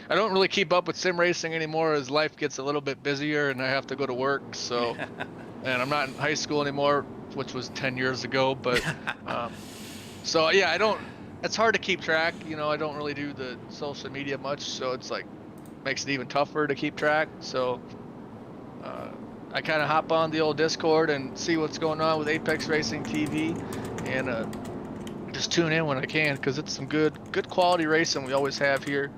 don't really keep up with sim racing anymore as life gets a little bit busier and I have to go to work. So, and I'm not in high school anymore, which was 10 years ago. But so yeah, I don't. It's hard to keep track. I don't really do the social media much, so it's makes it even tougher to keep track. So I kind of hop on the old Discord and see what's going on with Apex Racing TV, and just tune in when I can, because it's some good quality racing we always have here.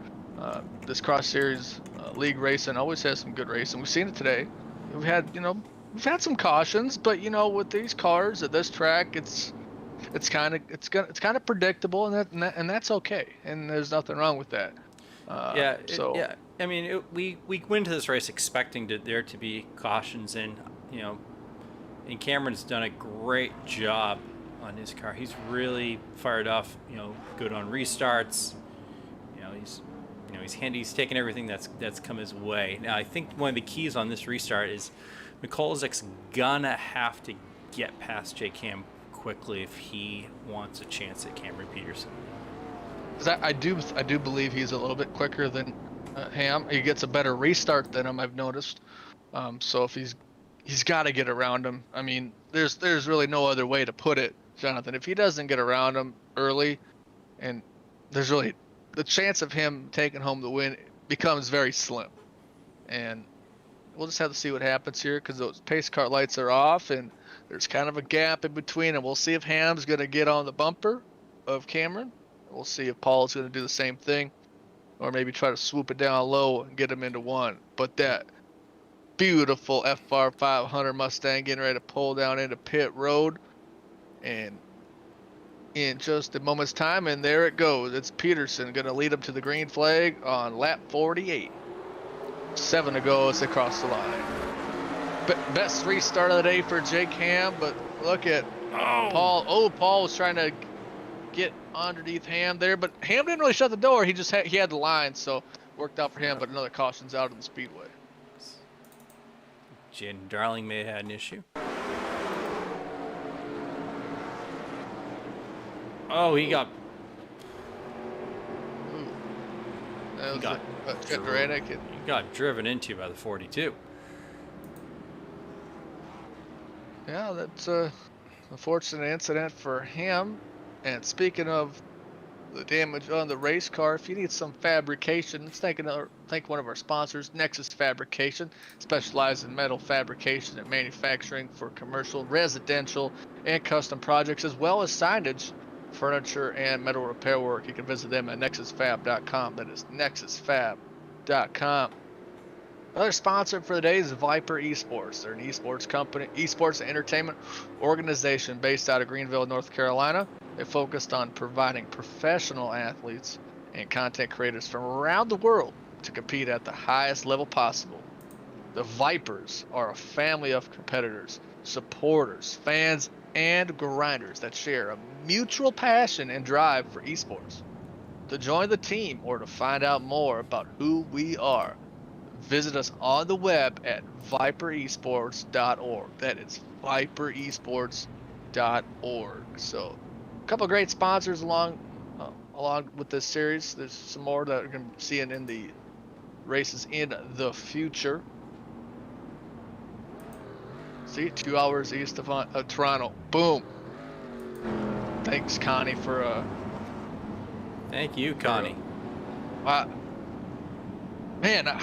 This Cross Series League racing always has some good racing. We've seen it today. We've had some cautions, but with these cars at this track, it's kind of predictable, and that's okay, and there's nothing wrong with that. I mean, we went into this race expecting there to be cautions, and and Cameron's done a great job on his car. He's really fired off, good on restarts. He's handy. He's taken everything that's come his way. Now, I think one of the keys on this restart is McCulloch's gonna have to get past J Cam quickly if he wants a chance at Cameron Peterson. I do believe he's a little bit quicker than Hamm. He gets a better restart than him, I've noticed. So if he's got to get around him. I mean, there's really no other way to put it, Jonathan. If he doesn't get around him early, and there's really the chance of him taking home the win becomes very slim. And we'll just have to see what happens here because those pace car lights are off and there's kind of a gap in between, and we'll see if Hamm's going to get on the bumper of Cameron. We'll see if Paul's going to do the same thing, or maybe try to swoop it down low and get him into one. But that beautiful FR 500 Mustang getting ready to pull down into pit road, and in just a moment's time, and there it goes. It's Peterson going to lead him to the green flag on lap 48. 7 to go as they cross the line. Best restart of the day for Jake Hamm, but look at Paul. Oh, Paul was trying to get underneath Hamm there, but Hamm didn't really shut the door. He just he had the line, so worked out for him. But another caution's out of the speedway. Jaden Darling may have had an issue. Oh, he got. He got driven into by the 42. Yeah, that's a unfortunate incident for him. And speaking of the damage on the race car, if you need some fabrication, let's thank one of our sponsors, Nexus Fabrication, specializes in metal fabrication and manufacturing for commercial, residential, and custom projects, as well as signage, furniture, and metal repair work. You can visit them at nexusfab.com. That is nexusfab.com. Another sponsor for the day is Viper Esports. They're an esports company, esports and entertainment organization based out of Greenville, North Carolina. They focused on providing professional athletes and content creators from around the world to compete at the highest level possible. The Vipers are a family of competitors, supporters, fans, and grinders that share a mutual passion and drive for esports. To join the team or to find out more about who we are, visit us on the web at viperesports.org. That is viperesports.org. So, a couple of great sponsors along with this series. There's some more that we're going to be seeing in the races in the future. See, 2 hours east of Toronto. Boom. Thanks, Connie, for Thank you, Connie. Man,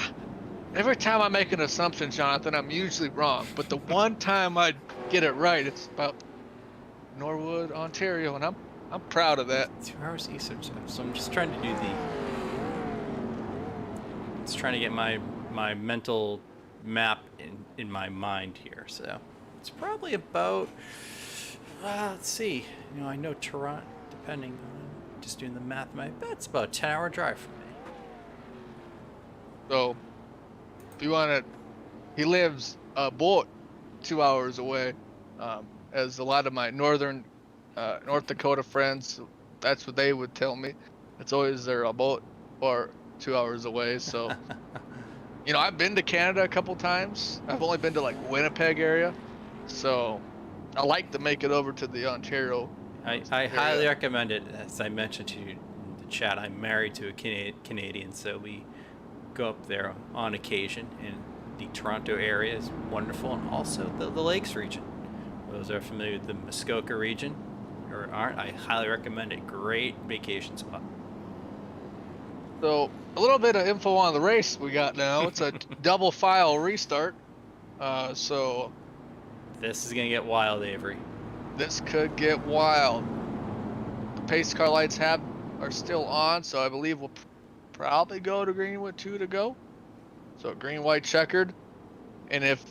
every time I make an assumption, Jonathan, I'm usually wrong. But the one time I get it right, it's about Norwood, Ontario, and I'm proud of that. 2 hours east of Toronto. So I'm just trying to do just trying to get my mental map in my mind here. So it's probably about let's see. You know, I know Toronto, depending on just doing the math, I bet it's about a 10-hour drive for me. So if you want to, he lives about 2 hours away. As a lot of my North Dakota friends, that's what they would tell me. It's always they're about or 2 hours away. So you know, I've been to Canada a couple times. I've only been to like Winnipeg area, so I like to make it over to the Ontario. I highly recommend it. As I mentioned to you in the chat, I'm married to a Canadian, so we go up there on occasion. And the Toronto area is wonderful, and also the Lakes region. Those are familiar with the Muskoka region or aren't, I highly recommend it. Great vacation spot. So a little bit of info on the race we got now. It's a double file restart. So this is gonna get wild, Avery. This could get wild. The pace car lights are still on, so I believe we'll probably go to green with 2 to go. So green, white, checkered. And if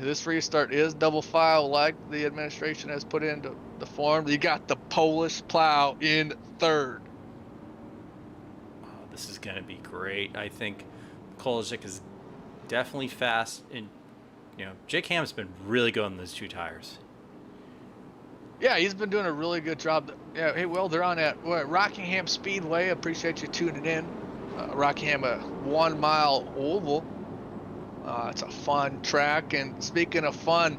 this restart is double file like the administration has put into the form, you got the Polish plow in third. This is going to be great. I think Kolajik is definitely fast, and you know, Jake Hamm's been really good on those 2 tires. Yeah, he's been doing a really good job. Yeah, hey, well, they're on at Rockingham Speedway. Appreciate you tuning in. Rockingham, a 1 mile oval. It's a fun track. And speaking of fun,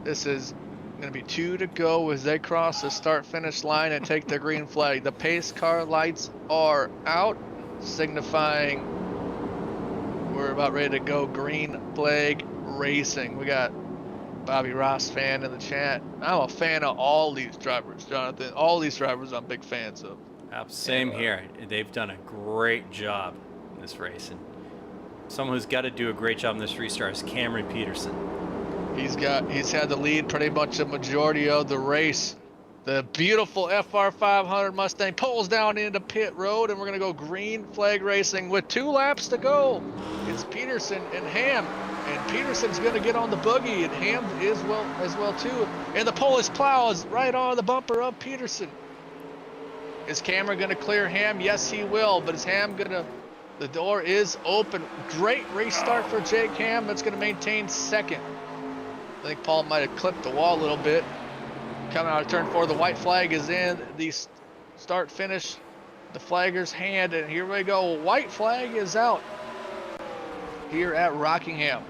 this is going to be 2 to go as they cross the start-finish line and take the green flag. The pace car lights are out, signifying we're about ready to go. Green flag racing. We got Bobby Ross fan in the chat. I'm a fan of all these drivers, Jonathan. All these drivers I'm big fans of. Same here. They've done a great job in this race, and someone who's got to do a great job in this restart is Cameron Peterson. He's had the lead pretty much a majority of the race. The beautiful FR 500 Mustang pulls down into pit road, and we're gonna go green flag racing with 2 laps to go. It's Peterson and Hamm, and Peterson's gonna get on the buggy, and Hamm is as well too. And the Polish plow is right on the bumper of Peterson. Is Cameron gonna clear Hamm? Yes, he will. But is Hamm gonna? The door is open. Great restart for Jake Hamm. That's gonna maintain second. I think Paul might have clipped the wall a little bit. Coming out of turn 4, the white flag is in the start finish, the flagger's hand, and here we go. White flag is out here at Rockingham.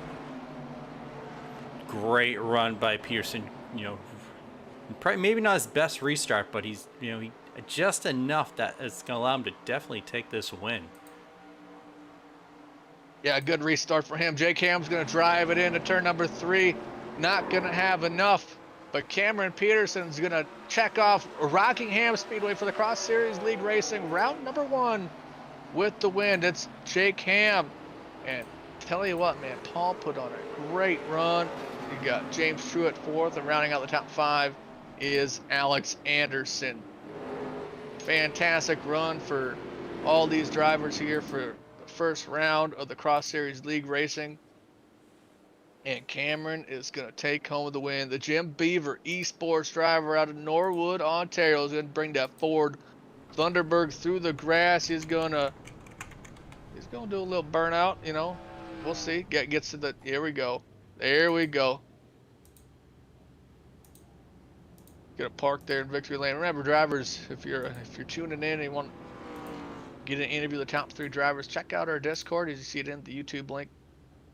Great run by Peterson. You know, probably maybe not his best restart, but he's he just enough that it's gonna allow him to definitely take this win. Yeah, good restart for him. Jake Hamm's gonna drive it into turn number 3. Not gonna have enough, but Cameron Peterson's gonna check off Rockingham Speedway for the Cross Series League Racing round number 1 with the win. It's Jake Hamm, and tell you what, man, Paul put on a great run. You got James Truitt 4th, and rounding out the top 5 is Alex Anderson. Fantastic run for all these drivers here for the first round of the Cross Series League Racing. And Cameron is going to take home the win. The Jim Beaver Esports driver out of Norwood, Ontario, is going to bring that Ford Thunderbird through the grass. He's going to do a little burnout, We'll see. Gets to the, here we go. There we go. Gonna park there in victory lane. Remember, drivers, if you're tuning in and you want to get an interview with the top 3 drivers, check out our Discord. As you see it in the YouTube link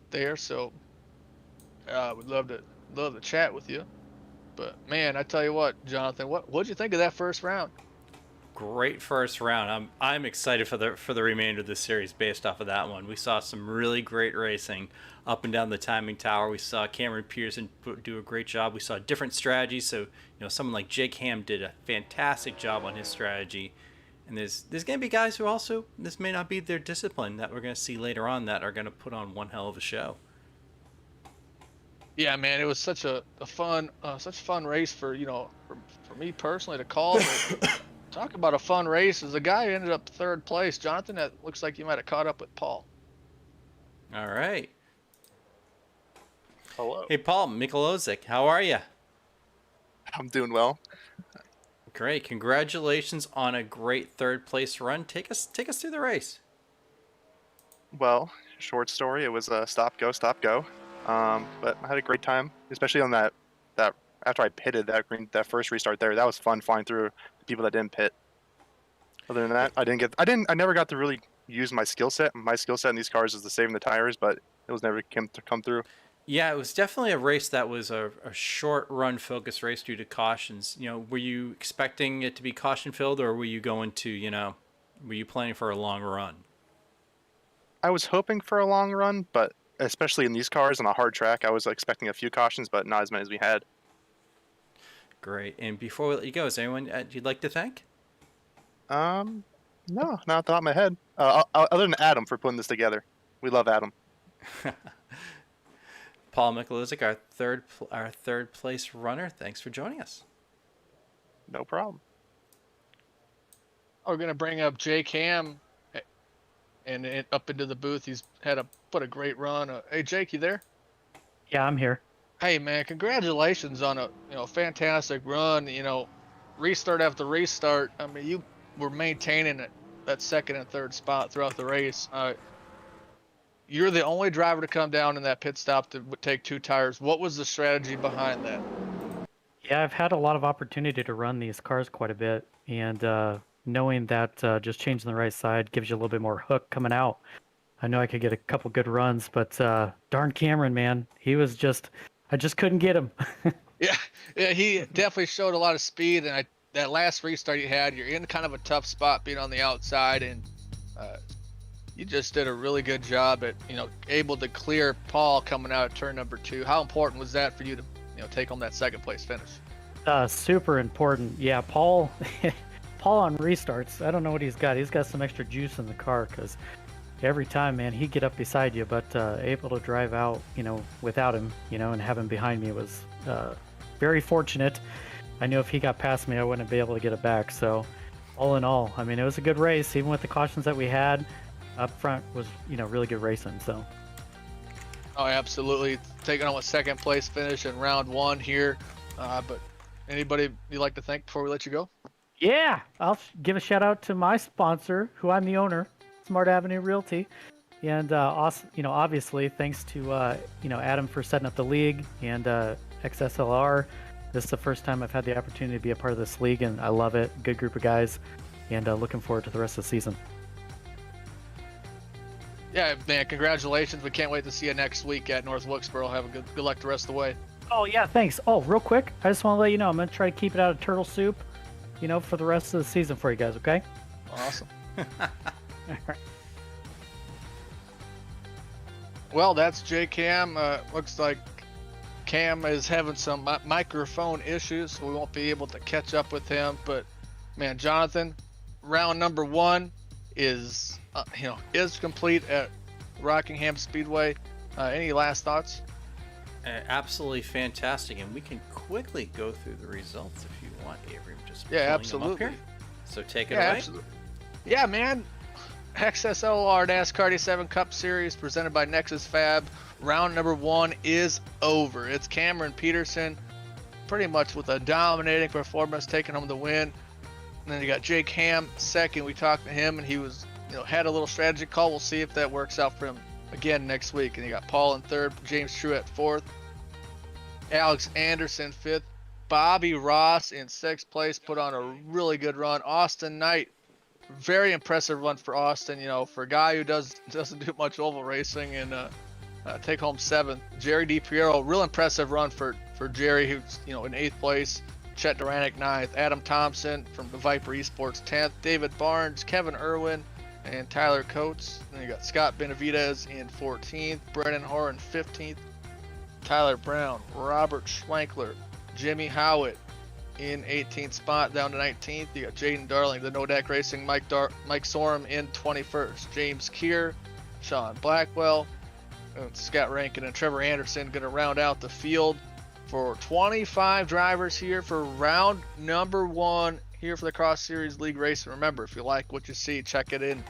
there. So we'd love to chat with you. But man, I tell you what, Jonathan, what'd you think of that first round? Great first round. I'm excited for the remainder of the series based off of that one. We saw some really great racing up and down the timing tower. We saw Cameron Peterson do a great job. We saw different strategies. So someone like Jake Hamm did a fantastic job on his strategy. And there's going to be guys who also, this may not be their discipline, that we're going to see later on, that are going to put on one hell of a show. Yeah, man, it was such a fun race for me personally to call. Talk about a fun race. As a guy who ended up 3rd place, Jonathan, that looks like you might have caught up with Paul. All right. Hello. Hey, Paul Mikulozic, how are you? I'm doing well. Great. Congratulations on a great 3rd place run. Take us through the race. Well, short story. It was a stop go. But I had a great time, especially on that after I pitted that first restart there. That was fun flying through the people that didn't pit. Other than that, I never got to really use my skill set. My skill set in these cars is to saving the tires, but it was never to come through. Yeah, it was definitely a race that was a short run focused race due to cautions. Were you expecting it to be caution filled, or were you going to, were you planning for a long run? I was hoping for a long run, but especially in these cars on a hard track, I was expecting a few cautions, but not as many as we had. Great. And before we let you go, is there anyone you'd like to thank? No, not off the top of my head. Other than Adam for putting this together. We love Adam. Paul Mikulozic, our third place runner. Thanks for joining us. No problem. We're gonna bring up Jake Hamm, and up into the booth. He's put a great run. Hey, Jake, you there? Yeah, I'm here. Hey, man, congratulations on a fantastic run. Restart after restart. I mean, you were maintaining that 2nd and 3rd spot throughout the race. You're the only driver to come down in that pit stop to take 2 tires. What was the strategy behind that? Yeah, I've had a lot of opportunity to run these cars quite a bit, and knowing that just changing the right side gives you a little bit more hook coming out. I know I could get a couple good runs, but darn Cameron, man, I just couldn't get him. Yeah, he definitely showed a lot of speed, and that last restart you had, you're in kind of a tough spot being on the outside, and you just did a really good job at, able to clear Paul coming out of turn number 2. How important was that for you to, take home that second place finish? Super important. Yeah, Paul Paul on restarts, I don't know what he's got. He's got some extra juice in the car, because every time, man, he'd get up beside you, but able to drive out, without him, and have him behind me was very fortunate. I knew if he got past me, I wouldn't be able to get it back. So all in all, I mean, it was a good race. Even with the cautions that we had up front, was, really good racing. So. Oh, absolutely. Taking on a second place finish in round 1 here. But anybody you'd like to thank before we let you go? Yeah, I'll give a shout out to my sponsor, who I'm the owner, Smart Avenue Realty. And also, obviously, thanks to Adam for setting up the league, and XSLR. This is the first time I've had the opportunity to be a part of this league, and I love it. Good group of guys, and looking forward to the rest of the season. Yeah, man, congratulations. We can't wait to see you next week at North Wilkesboro. Have a good luck the rest of the way. Oh, yeah, thanks. Oh, real quick, I just want to let you know, I'm going to try to keep it out of turtle soup, for the rest of the season for you guys, okay? Awesome. Well, that's J-Cam. Looks like Cam is having some microphone issues, so we won't be able to catch up with him. But, man, Jonathan, round number 1 is complete at Rockingham Speedway. Any last thoughts? Absolutely fantastic, and we can quickly go through the results if you want, Avery. Just absolutely. Them up here. So take it away. Absolutely. Yeah, man. XSLR NASCAR 87 Cup Series presented by Nexus Fab. Round number 1 is over. It's Cameron Peterson, pretty much with a dominating performance, taking home the win. And then you got Jake Hamm second. We talked to him, and he was, had a little strategy call. We'll see if that works out for him again next week. And you got Paul in 3rd, James Truett 4th, Alex Anderson 5th, Bobby Ross in 6th place, put on a really good run. Austin Knight, very impressive run for Austin, for a guy who doesn't do much oval racing, and take home 7th. Jerry DiPiero, real impressive run for Jerry, who's in 8th place. Chet Duranick 9th. Adam Thompson from the Viper Esports 10th. David Barnes, Kevin Irwin, and Tyler Coates. Then you got Scott Benavidez in 14th. Brennan Horn 15th. Tyler Brown, Robert Schwankler, Jimmy Howitt in 18th spot, down to 19th. You got Jaden Darling, the No-Deck Racing, Mike Sorum in 21st. James Keir, Sean Blackwell, and Scott Rankin and Trevor Anderson going to round out the field for 25 drivers here for round number 1 here for the Cross Series League race. And remember, if you like what you see, check it in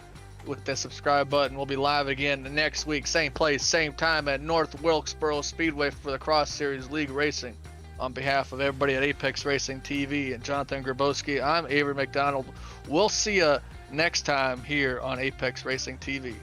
with the subscribe button. We'll be live again next week, same place, same time at North Wilkesboro Speedway for the Cross Series League racing. On behalf of everybody at Apex Racing TV and Jonathan Grabowski, I'm Avery McDonald. We'll see you next time here on Apex Racing TV.